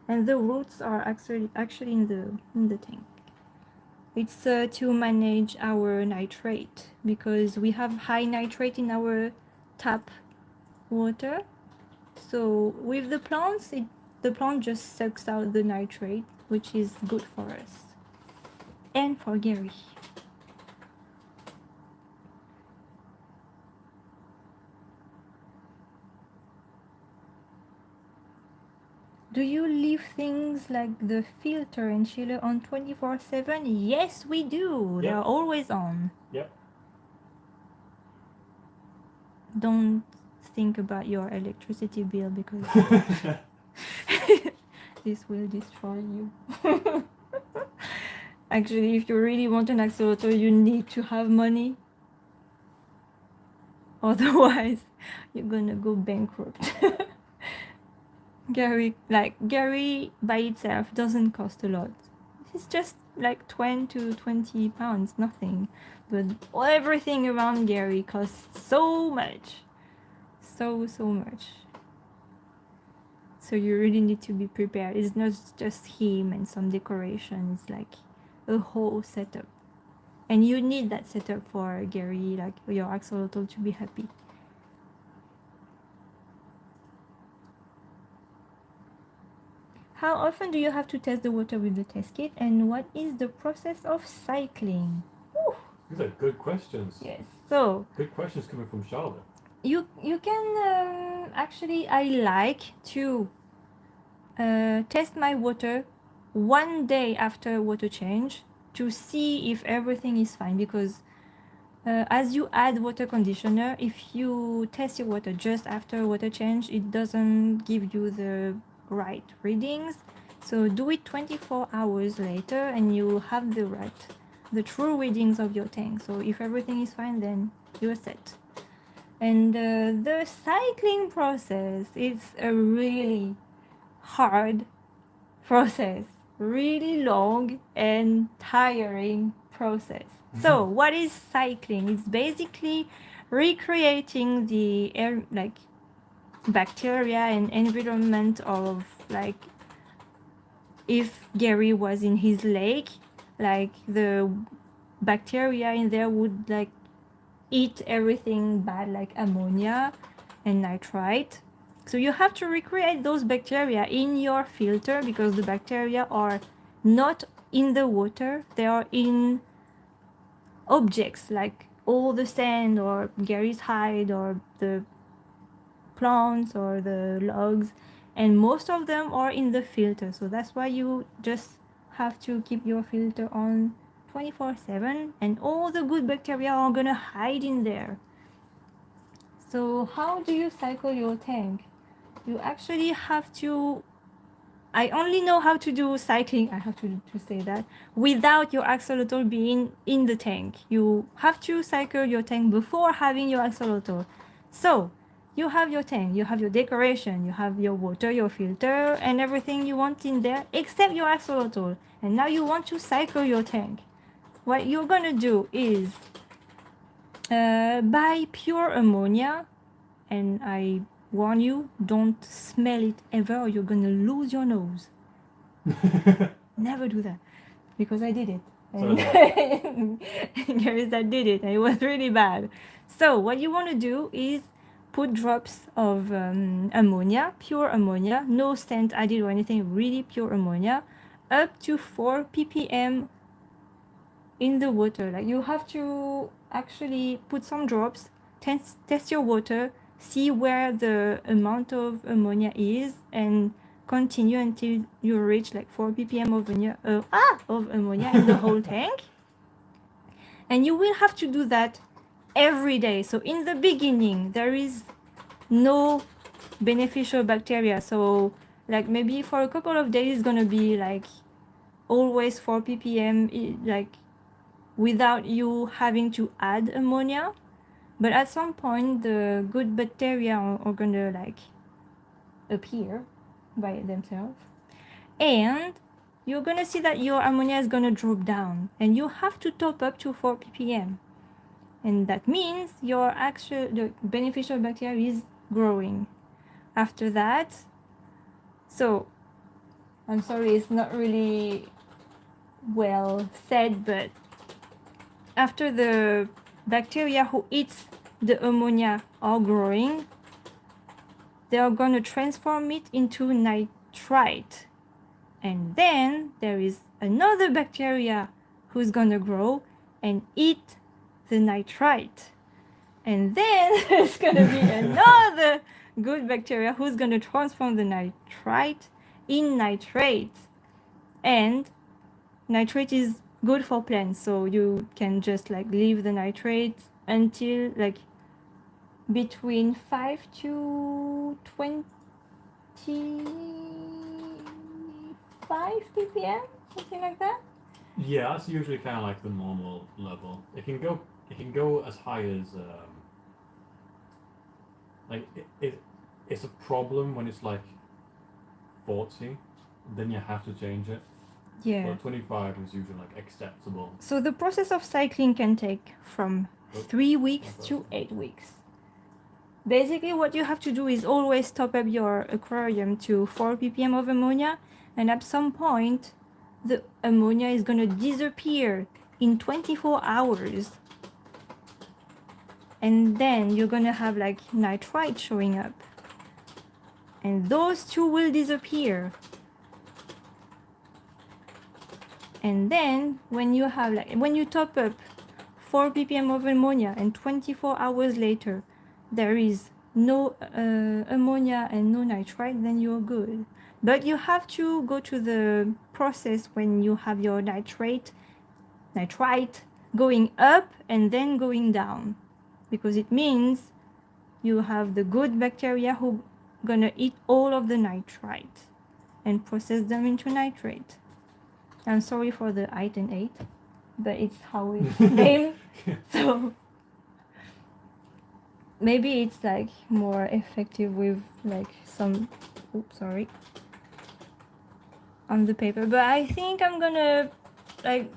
S2: And the roots are actually in the tank. It's to manage our nitrate because we have high nitrate in our tap water. So with the plants, the plant just sucks out the nitrate, which is good for us and for Gary. Do you leave things like the filter and chiller on 24/7? Yes, we do. They're
S1: Yep.
S2: always on.
S1: Yep.
S2: Don't think about your electricity bill because this will destroy you. Actually, if you really want an axolotl, you need to have money. Otherwise, you're gonna go bankrupt. Gary by itself doesn't cost a lot. It's just like 20 to 20 pounds, nothing. But everything around Gary costs so much. So much. So you really need to be prepared. It's not just him and some decoration, it's like a whole setup. And you need that setup for Gary, like your axolotl, to be happy. How often do you have to test the water with the test kit, and what is the process of cycling? Whew.
S1: These are good questions.
S2: Yes, so
S1: Good questions coming from Charlotte.
S2: you can actually, I like to test my water one day after water change to see if everything is fine, because as you add water conditioner, if you test your water just after water change, it doesn't give you the right readings. So do it 24 hours later and you have the true readings of your tank. So if everything is fine, then you're set. And the cycling process is a really hard process, really long and tiring process. So what is cycling? It's basically recreating the air, like bacteria and environment of, like, if Gary was in his lake, like the bacteria in there would like eat everything bad, like ammonia and nitrite. So you have to recreate those bacteria in your filter, because the bacteria are not in the water, they are in objects like all the sand or Gary's hide or the plants or the logs, and most of them are in the filter. So that's why you just have to keep your filter on 24/7, and all the good bacteria are gonna hide in there. So how do you cycle your tank? You actually have to, I only know how to do cycling, I have to say that, without your axolotl being in the tank. You have to cycle your tank before having your axolotl. So you have your tank, you have your decoration, you have your water, your filter, and everything you want in there except your axolotl. And now you want to cycle your tank. What you're gonna do is buy pure ammonia, and I warn you, don't smell it ever or you're gonna lose your nose. Never do that, because I did it.
S1: So
S2: And Gary's that did it, and it was really bad. So what you want to do is put drops of ammonia, pure ammonia, no scent added or anything, really pure ammonia, up to 4 ppm in the water. Like, you have to actually put some drops, test your water, see where the amount of ammonia is and continue until you reach like 4 ppm of ammonia in the whole tank. And you will have to do that every day. So in the beginning, there is no beneficial bacteria. So like maybe for a couple of days, it's gonna be like always 4 ppm, like without you having to add ammonia. But at some point, the good bacteria are gonna like appear by themselves, and you're gonna see that your ammonia is gonna drop down, and you have to top up to 4 ppm, and that means the beneficial bacteria is growing. After that, so I'm sorry, it's not really well said, but after the bacteria who eats the ammonia are growing, they are going to transform it into nitrite. And then there is another bacteria who's going to grow and eat the nitrite. And then there's going to be another good bacteria who's going to transform the nitrite in nitrate. And nitrate is good for plants, so you can just like leave the nitrate until like between 5 to 25 ppm, something like that.
S1: Yeah, that's usually kind of like the normal level. It can go as high as like it's a problem when it's like 40, then you have to change it.
S2: Yeah.
S1: But 25 is usually like acceptable.
S2: So the process of cycling can take from 3 weeks to 8 weeks. Basically, what you have to do is always top up your aquarium to 4 ppm of ammonia, and at some point, the ammonia is going to disappear in 24 hours. And then you're going to have like nitrite showing up. And those two will disappear. And then when you top up 4 ppm of ammonia and 24 hours later there is no ammonia and no nitrite, then you're good. But you have to go to the process when you have your nitrite going up and then going down, because it means you have the good bacteria who gonna eat all of the nitrite and process them into nitrate. I'm sorry for the item 8, but it's how it's named. So maybe it's like more effective with like some, on the paper. But I think I'm gonna like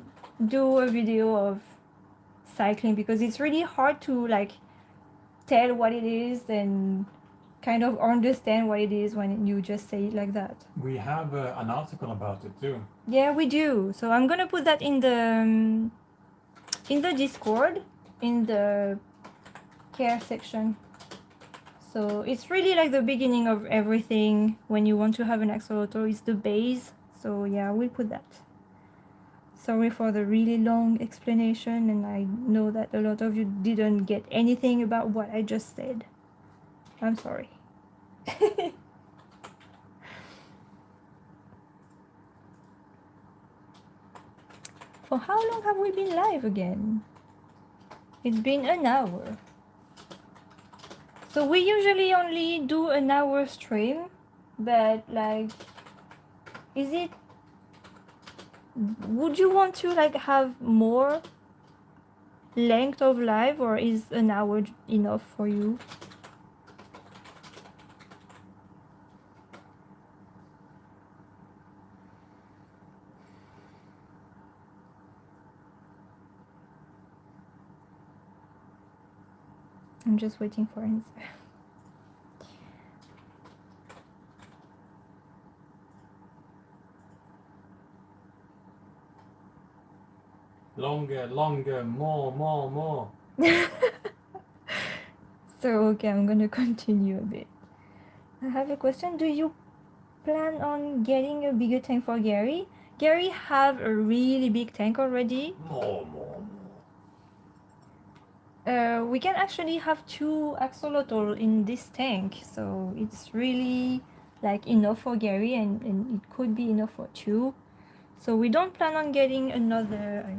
S2: do a video of cycling, because it's really hard to like tell what it is and kind of understand what it is when you just say it like that.
S1: We have an article about it too.
S2: Yeah, we do. So I'm gonna put that in the Discord, in the care section. So it's really like the beginning of everything. When you want to have an axolotl, it's the base. So yeah, we'll put that. Sorry for the really long explanation, and I know that a lot of you didn't get anything about what I just said. I'm sorry. For how long have we been live again? It's been an hour. So we usually only do an hour stream, but like, would you want to like have more length of live, or is an hour enough for you? I'm just waiting for answer.
S1: Longer, more.
S2: So okay, I'm gonna continue a bit. I have a question. Do you plan on getting a bigger tank for Gary? Gary have a really big tank already.
S1: More.
S2: We can actually have 2 axolotl in this tank, so it's really like enough for Gary, and it could be enough for 2. So we don't plan on getting another,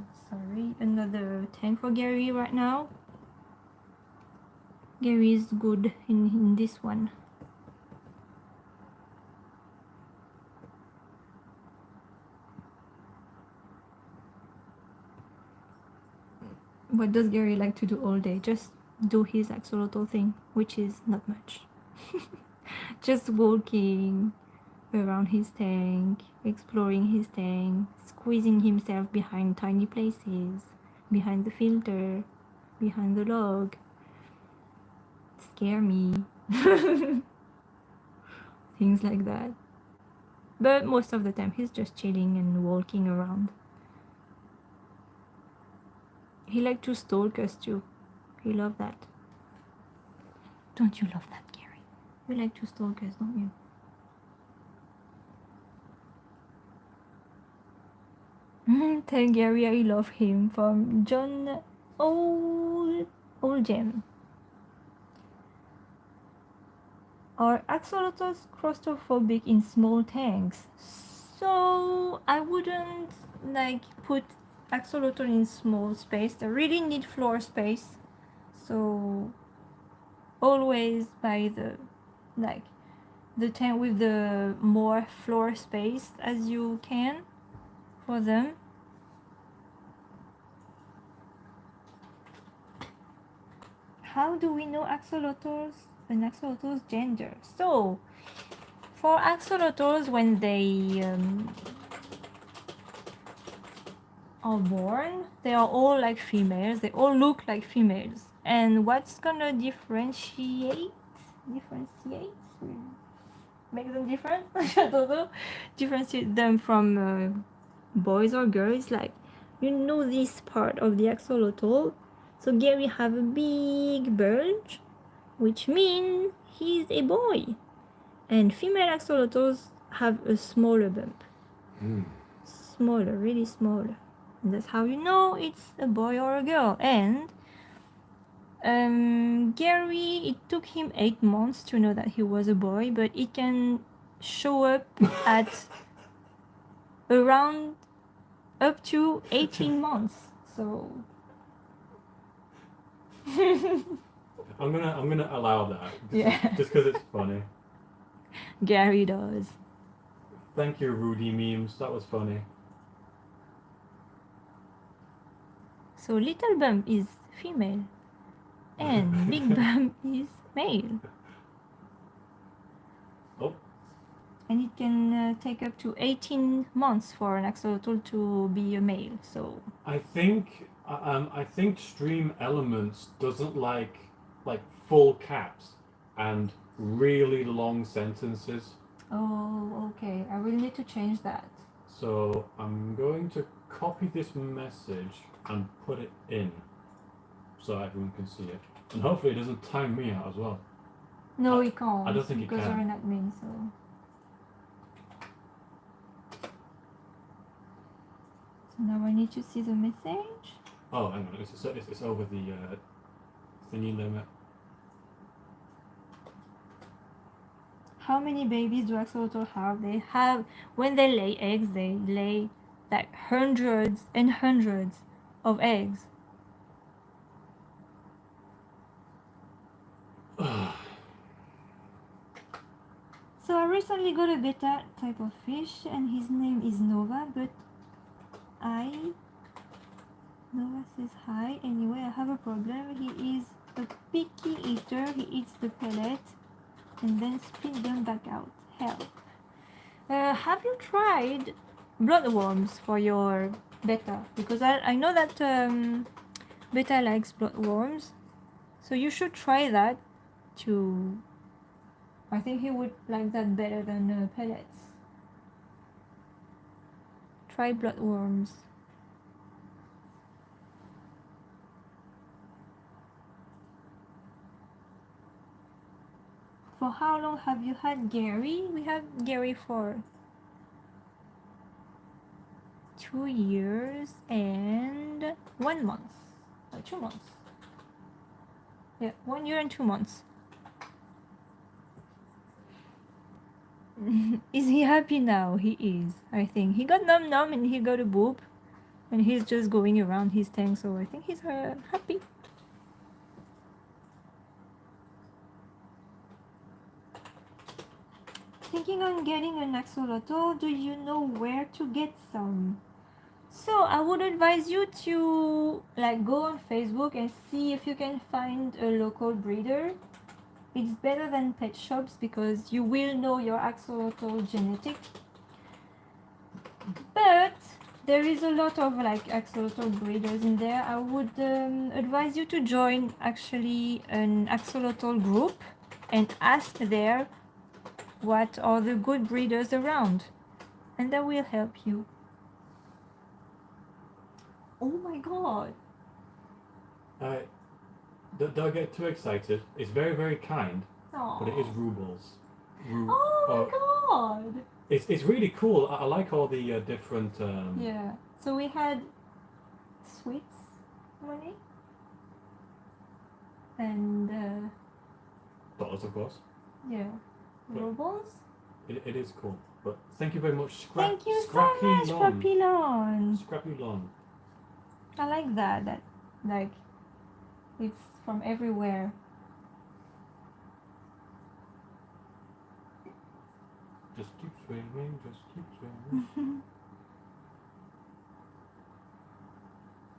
S2: another tank for Gary right now. Gary is good in this one. What does Gary like to do all day? Just do his axolotl thing, which is not much. Just walking around his tank, exploring his tank, squeezing himself behind tiny places, behind the filter, behind the log. Scare me. Things like that. But most of the time he's just chilling and walking around. He likes to stalk us too. He loves that. Don't you love that, Gary? You like to stalk us, don't you? Tell Gary I love him, from John Old Gem. Are axolotls claustrophobic in small tanks? So I wouldn't like put axolotl in small space. They really need floor space. So always buy the tank with the more floor space as you can for them. How do we know an axolotl's gender? So for axolotls, when they are born, they are all like females. They all look like females. And what's gonna differentiate, make them different? I don't know. Differentiate them from boys or girls. Like, you know, this part of the axolotl. So Gary have a big bulge, which means he's a boy. And female axolotls have a smaller bump. Smaller, really smaller. And that's how you know it's a boy or a girl. And Gary, it took him 8 months to know that he was a boy, but it can show up at around up to 18 months. So
S1: I'm gonna allow that.
S2: Yeah.
S1: Just because it's funny.
S2: Gary does.
S1: Thank you, Rudy memes. That was funny.
S2: So little bump is female, and big bump is male.
S1: Oh.
S2: And it can take up to 18 months for an axolotl to be a male. So
S1: I think Stream Elements doesn't like full caps and really long sentences.
S2: oh, okay. I will need to change that.
S1: So I'm going to copy this message and put it in so everyone can see it. And hopefully it doesn't time me out as well.
S2: No, we can't.
S1: I don't think it
S2: because
S1: can.
S2: you're an admin. So now I need to see the message.
S1: Oh, hang on. It's over the thingy limit.
S2: How many babies do axolotl have? They have, when they lay eggs, they lay like hundreds and hundreds of eggs. So I recently got a beta type of fish, and his name is Nova, but Nova says hi. Anyway, I have a problem. He is a picky eater. He eats the pellet and then spit them back out. Help. Have you tried bloodworms for your beta? Because I know that beta likes bloodworms. So you should try that too. I think he would like that better than pellets. Try bloodworms. For how long have you had Gary? We had Gary for 2 years and 1 month. 2 months. Yeah, 1 year and 2 months. Is he happy now? He is, I think. He got num and he got a boob. And he's just going around his tank, so I think he's happy. Thinking on getting an axolotl, do you know where to get some? So I would advise you to like go on Facebook and see if you can find a local breeder. It's better than pet shops because you will know your axolotl genetic. But there is a lot of like axolotl breeders in there. I would advise you to join actually an axolotl group and ask there what are the good breeders around, and that will help you. Oh my god.
S1: Don't get too excited. It's very, very kind, but it is rubles.
S2: Oh my god.
S1: It's really cool. I like all the different.
S2: Yeah. So we had sweets money and
S1: dollars, of course.
S2: yeah, rubles.
S1: It is cool. But thank you very much,
S2: Thank you so
S1: Scrappy
S2: much,
S1: Lon.
S2: Papillon.
S1: Scrappy Lon.
S2: I like that. That like it's from everywhere.
S1: Just keep swimming. Just keep swimming.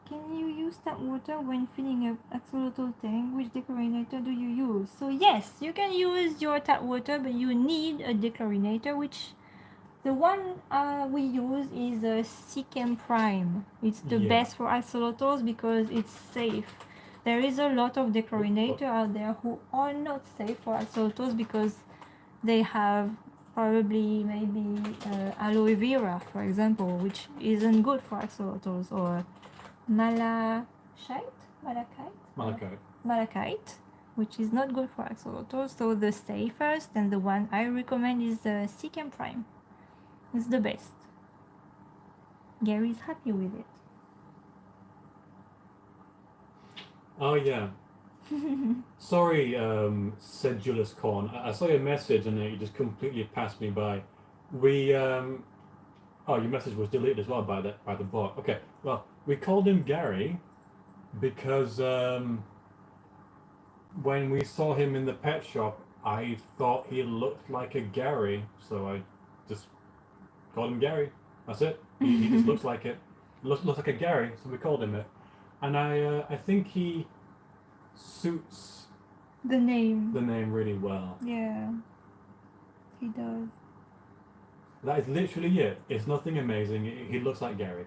S2: Can you use tap water when filling an axolotl tank? Which dechlorinator do you use? So yes, you can use your tap water, but you need a dechlorinator, which the one we use is a Sikhem Prime. It's the best for axolotls because it's safe. There is a lot of dechlorinator out there who are not safe for axolotls because they have probably maybe aloe vera, for example, which isn't good for axolotls, or malachite, which is not good for axolotls. So the safest and the one I recommend is the Sikhem Prime. It's the best. Gary's happy with it.
S1: Oh yeah. Sorry, sedulous corn. I saw your message and it just completely passed me by. We oh, your message was deleted as well by the bot. Okay, well, we called him Gary because when we saw him in the pet shop, I thought he looked like a Gary, so I just called him Gary. That's it. He just looks like it. Looks like a Gary, so we called him it. And I think he suits
S2: the name
S1: really well.
S2: Yeah, he does.
S1: That is literally it. It's nothing amazing. He looks like Gary.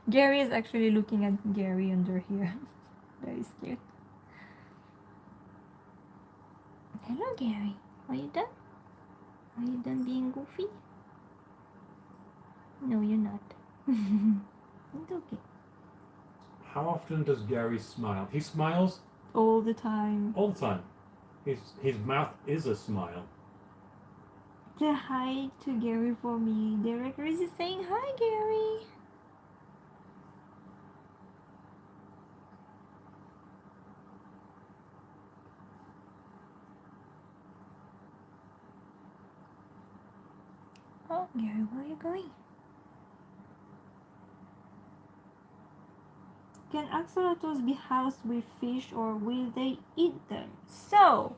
S2: Gary is actually looking at Gary under here. Very cute. Hello, Gary. Are you done? Are you done being goofy? No, you're not. It's okay.
S1: How often does Gary smile? He smiles
S2: all the time.
S1: All the time. His mouth is a smile.
S2: Say hi to Gary for me. Derek is saying hi, Gary. Oh, Gary, where are you going? Can axolotls be housed with fish or will they eat them? So,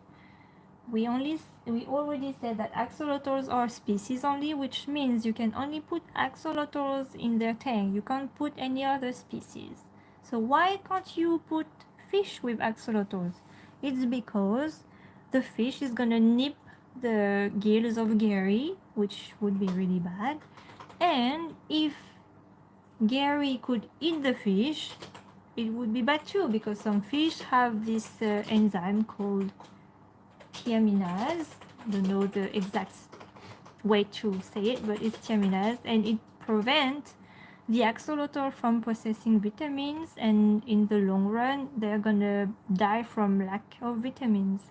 S2: we already said that axolotls are species only, which means you can only put axolotls in their tank. You can't put any other species. So why can't you put fish with axolotls? It's because the fish is gonna nip the gills of Gary, which would be really bad. And if Gary could eat the fish, it would be bad too, because some fish have this enzyme called thiaminase. I don't know the exact way to say it, but it's thiaminase, and it prevents the axolotl from processing vitamins, and in the long run they're gonna die from lack of vitamins.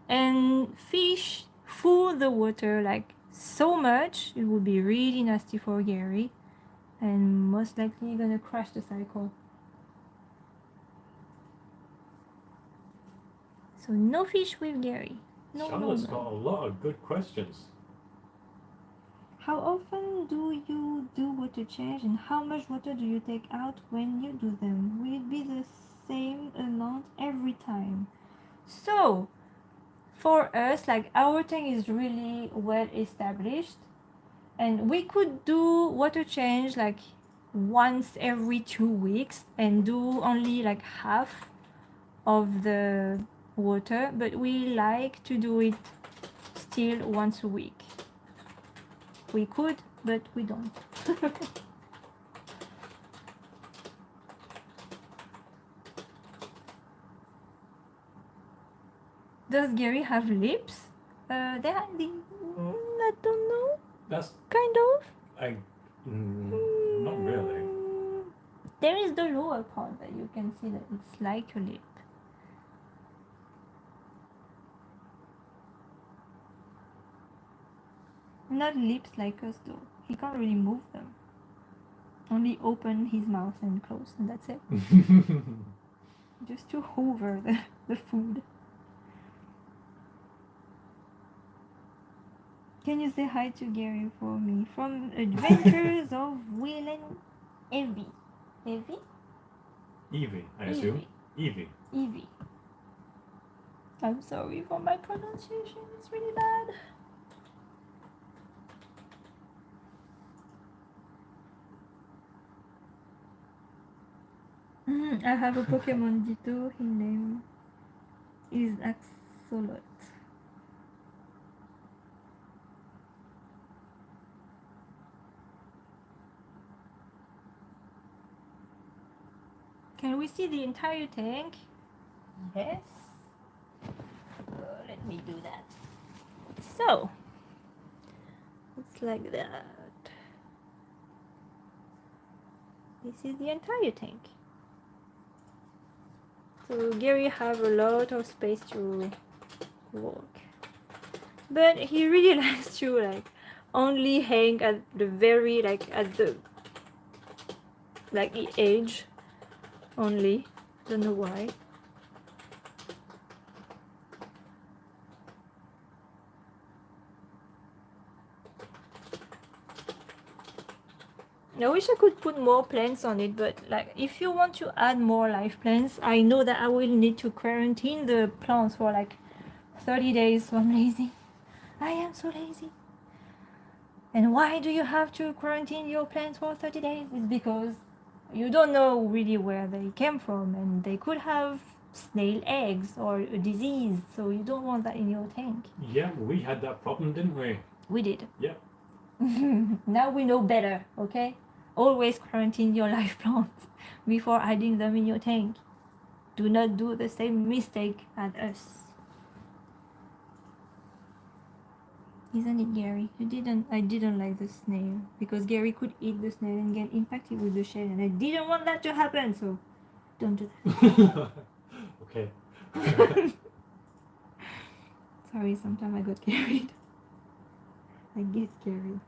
S2: And fish fool the water like so much, it would be really nasty for Gary. and most likely gonna crash the cycle. So no fish with Gary. No,
S1: Charlotte's
S2: no,
S1: got a
S2: no.
S1: lot of good questions.
S2: How often do you do water change, and how much water do you take out when you do them? Will it be the same amount every time? So, for us, like our tank is really well established, and we could do water change like once every 2 weeks and do only like half of the water, but we like to do it still once a week. We could, but we don't. Does Gary have lips? I don't know.
S1: That's
S2: Kind of.
S1: not really.
S2: There is the lower part that you can see that it's like a lip. Not lips like us though. He can't really move them. Only open his mouth and close, and that's it. Just to hover the food. Can you say hi to Gary for me? From Adventures of Will and Evie. Evie?
S1: Evie, I assume. Evie.
S2: Evie. I'm sorry for my pronunciation, it's really bad. I have a Pokemon Ditto, his name is Axolotl. Can we see the entire tank? Yes. Let me do that. So, it's like that. This is the entire tank. So Gary have a lot of space to walk. But he really likes to like only hang at the very at the edge only. Don't know why. I wish I could put more plants on it, but like if you want to add more live plants, I know that I will need to quarantine the plants for like 30 days, so I'm lazy. I am so lazy. And why do you have to quarantine your plants for 30 days? It's because you don't know really where they came from, and they could have snail eggs or a disease, so you don't want that in your tank.
S1: Yeah, we had that problem, didn't we?
S2: We did.
S1: Yeah.
S2: Now we know better, okay? Always quarantine your live plants before adding them in your tank. Do not do the same mistake as us. Isn't it, Gary? I didn't like the snail because Gary could eat the snail and get impacted with the shell, and I didn't want that to happen, so don't do that.
S1: Okay.
S2: Sorry, sometimes I got carried. I get carried.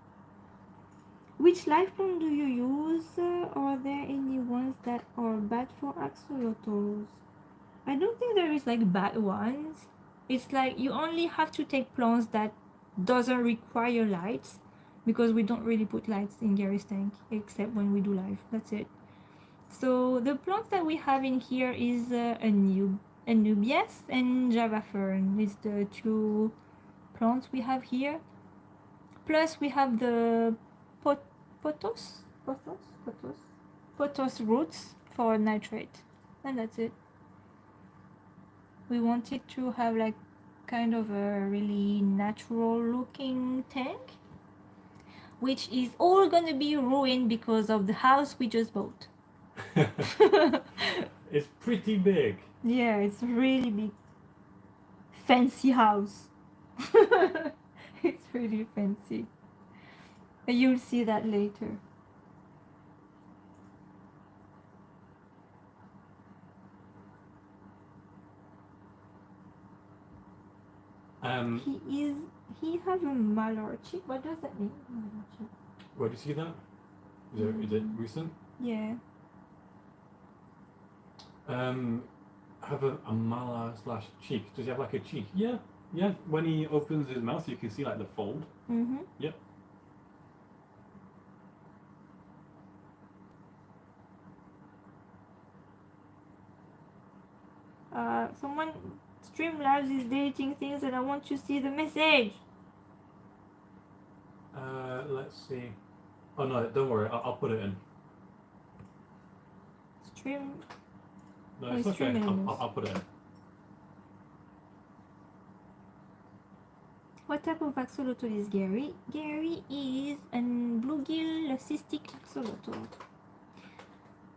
S2: Which live plant do you use? Are there any ones that are bad for axolotls? I don't think there is like bad ones. It's like you only have to take plants that doesn't require lights, because we don't really put lights in Gary's tank except when we do live. That's it. So the plants that we have in here is Anubias and Java Fern. It's the two plants we have here. Plus we have the potos roots for nitrate, and that's it. We wanted to have like kind of a really natural looking tank, which is all gonna be ruined because of the house we just bought.
S1: It's pretty big.
S2: Yeah, it's a really big fancy house. It's really fancy. You'll see that later. He has a malarchi. What does that mean, malarchi?
S1: Where do you see that? Is it recent?
S2: Yeah.
S1: Have a malar slash cheek. Does he have like a cheek? Yeah. Yeah. When he opens his mouth, you can see like the fold.
S2: Mm-hmm.
S1: Yep.
S2: Someone Streamlabs is deleting things and I want to see the message.
S1: Let's see. Oh no, don't worry. I'll put it in.
S2: Stream.
S1: No,
S2: Oh,
S1: it's
S2: it's
S1: okay.
S2: 3 minutes.
S1: I'll put it in.
S2: What type of axolotl is Gary? Gary is a bluegill cystic axolotl.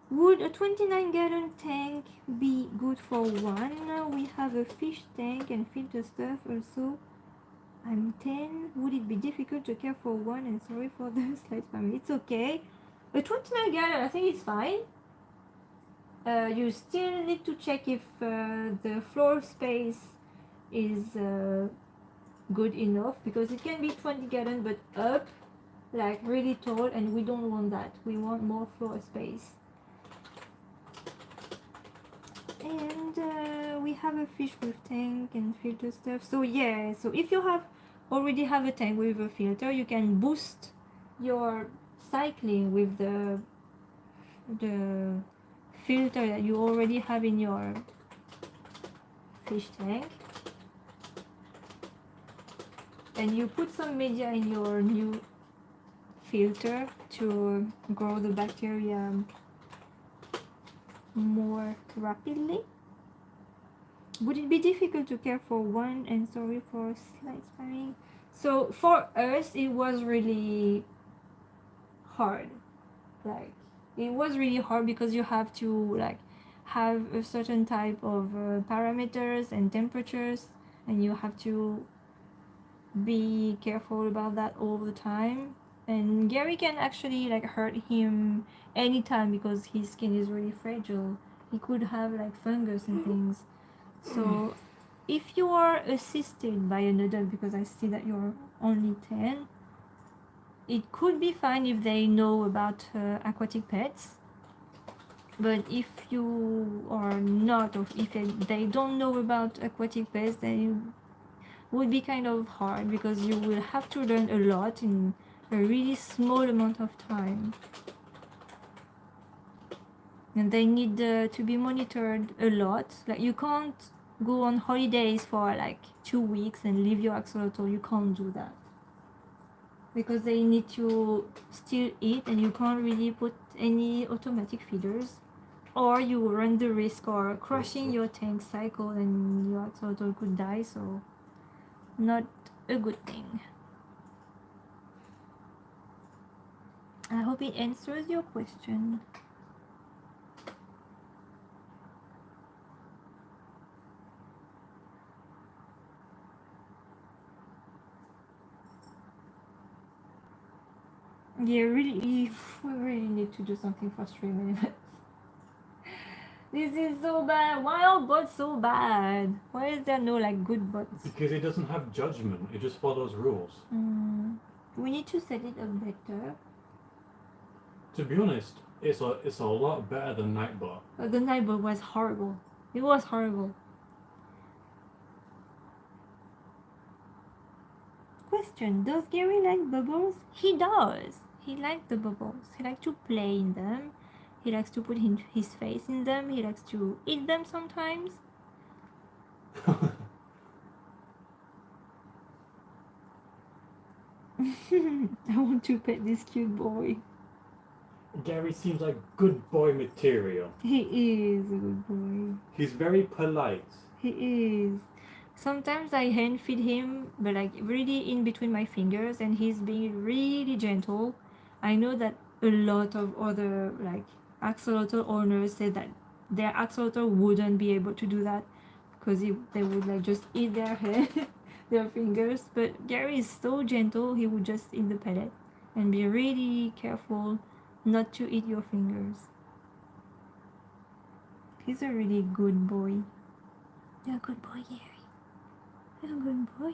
S2: Would a 29-gallon tank be good for one? We have a fish tank and filter stuff also. I'm 10. Would it be difficult to care for one? And sorry for the slight family. It's okay. A 29-gallon, I think it's fine. You still need to check if the floor space is good enough, because it can be 20 gallon but up, like really tall, and we don't want that. We want more floor space. And we have a fish with tank and filter stuff. So yeah, so if you already have a tank with a filter, you can boost your cycling with the filter that you already have in your fish tank, and you put some media in your new filter to grow the bacteria more rapidly. Would it be difficult to care for one? And sorry for slight spamming. So for us it was really hard. Like it was really hard because you have to like have a certain type of parameters and temperatures, and you have to be careful about that all the time. And Gary can actually like hurt him anytime because his skin is really fragile. He could have like fungus and things. So if you are assisted by an adult, because I see that you're only 10, it could be fine if they know about aquatic pets. But if you are not, or if they don't know about aquatic pets, then would be kind of hard because you will have to learn a lot in a really small amount of time, and they need to be monitored a lot. Like you can't go on holidays for like 2 weeks and leave your axolotl. You can't do that because they need to still eat, and you can't really put any automatic feeders, or you run the risk of crushing your tank cycle and your axolotl could die. So not a good thing. I hope it answers your question. Yeah, really, we really need to do something for streaming. This is so bad. Why are bots so bad? Why is there no like good bots?
S1: Because it doesn't have judgment. It just follows rules.
S2: We need to set it up better.
S1: To be honest, it's a lot better than Nightbot.
S2: The Nightbot was horrible. It was horrible. Question: does Gary like bubbles? He does. He likes the bubbles. He likes to play in them. He likes to put his face in them. He likes to eat them sometimes. I want to pet this cute boy.
S1: Gary seems like good boy material.
S2: He is a good boy.
S1: He's very polite.
S2: He is. Sometimes I hand feed him, but like really in between my fingers, and he's being really gentle. I know that a lot of other like axolotl owners say that their axolotl wouldn't be able to do that because they would like just eat their head, their fingers. But Gary is so gentle, he would just eat the pellet and be really careful not to eat your fingers. He's a really good boy. You're a good boy, Gary. You're a good boy.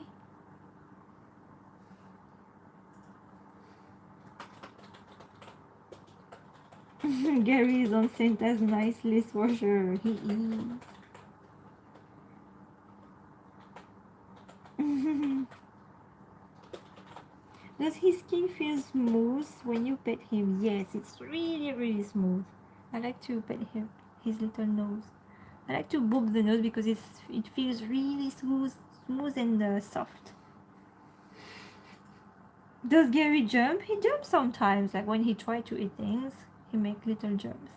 S2: Gary is on Santa's nice list for sure. He is. Does his skin feel smooth when you pet him? Yes, it's really, really smooth. I like to pet his little nose. I like to boop the nose because it feels really smooth and soft. Does Gary jump? He jumps sometimes. Like when he tries to eat things, he makes little jumps.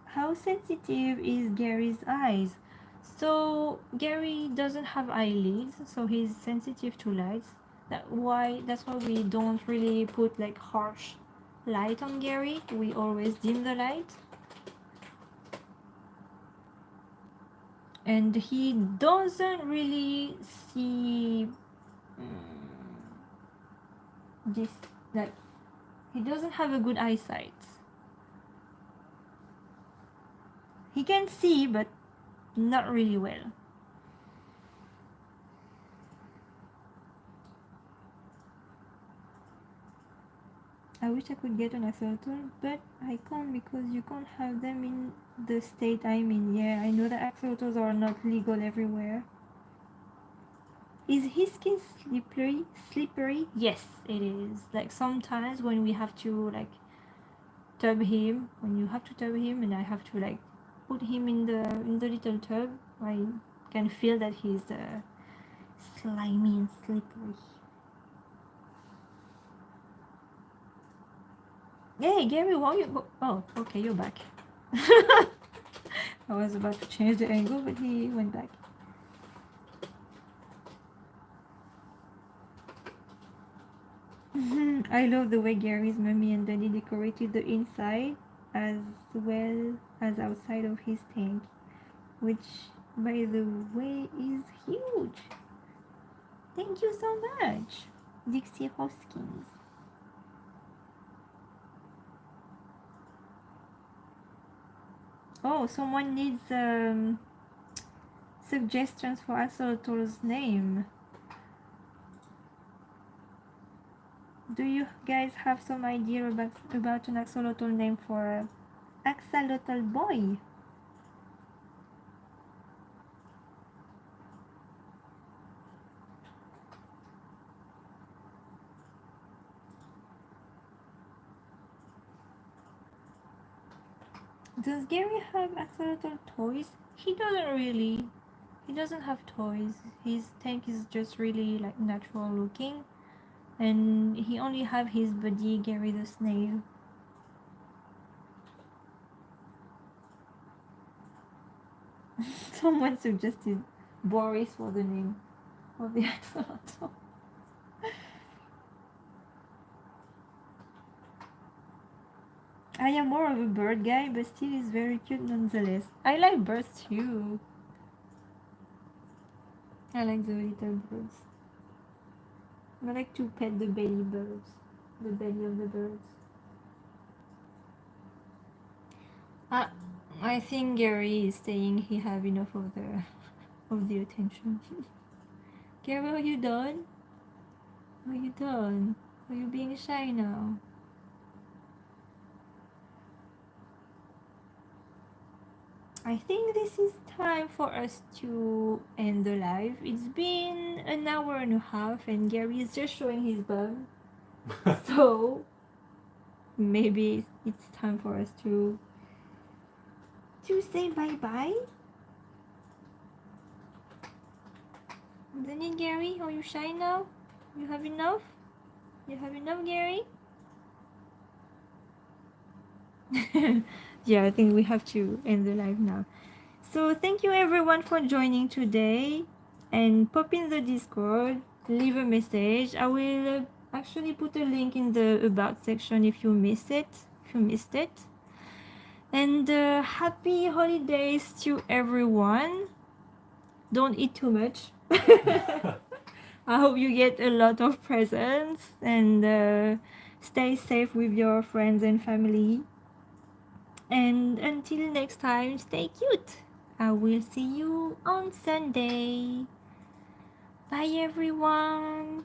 S2: How sensitive is Gary's eyes? So Gary doesn't have eyelids, so he's sensitive to lights. That's why we don't really put like harsh light on Gary. We always dim the light. And he doesn't really see this, like he doesn't have a good eyesight. He can see, but not really well. I wish I could get an axolotl, but I can't because you can't have them in the state I'm in. Yeah, I know that axolotls are not legal everywhere. Is his skin slippery? Slippery? Yes, it is. Like sometimes when we have to like tub him, when you have to tub him, and I have to like put him in the little tub, I can feel that he's slimy and slippery. Hey Gary, why you go? Oh, okay, you're back. I was about to change the angle, but he went back. I love the way Gary's mommy and daddy decorated the inside as well as outside of his tank, which, by the way, is huge. Thank you so much, Dixie Hoskins. Oh, someone needs suggestions for Axolotl's name. Do you guys have some idea about an axolotl name for Axolotl boy? Does Gary have axolotl toys? He doesn't really. He doesn't have toys. His tank is just really like natural looking, and he only have his buddy Gary the snail. Someone suggested Boris for the name of the axolotl. I am more of a bird guy, but still is very cute nonetheless. I like birds too. I like the little birds. I like to pet the belly birds, the belly of the birds. I think Gary is saying he have enough of the attention. Gary, are you done? Are you done? Are you being shy now? I think this is time for us to end the live. It's been an hour and a half and Gary is just showing his bum. So maybe it's time for us to say bye-bye. Isn't it, Gary? Are you shy now? You have enough? You have enough, Gary? Yeah, I think we have to end the live now. So thank you everyone for joining today, and pop in the Discord, leave a message. I will actually put a link in the about section if you missed it. And happy holidays to everyone. Don't eat too much. I hope you get a lot of presents, and stay safe with your friends and family. And until next time, stay cute. I will see you on Sunday. Bye everyone.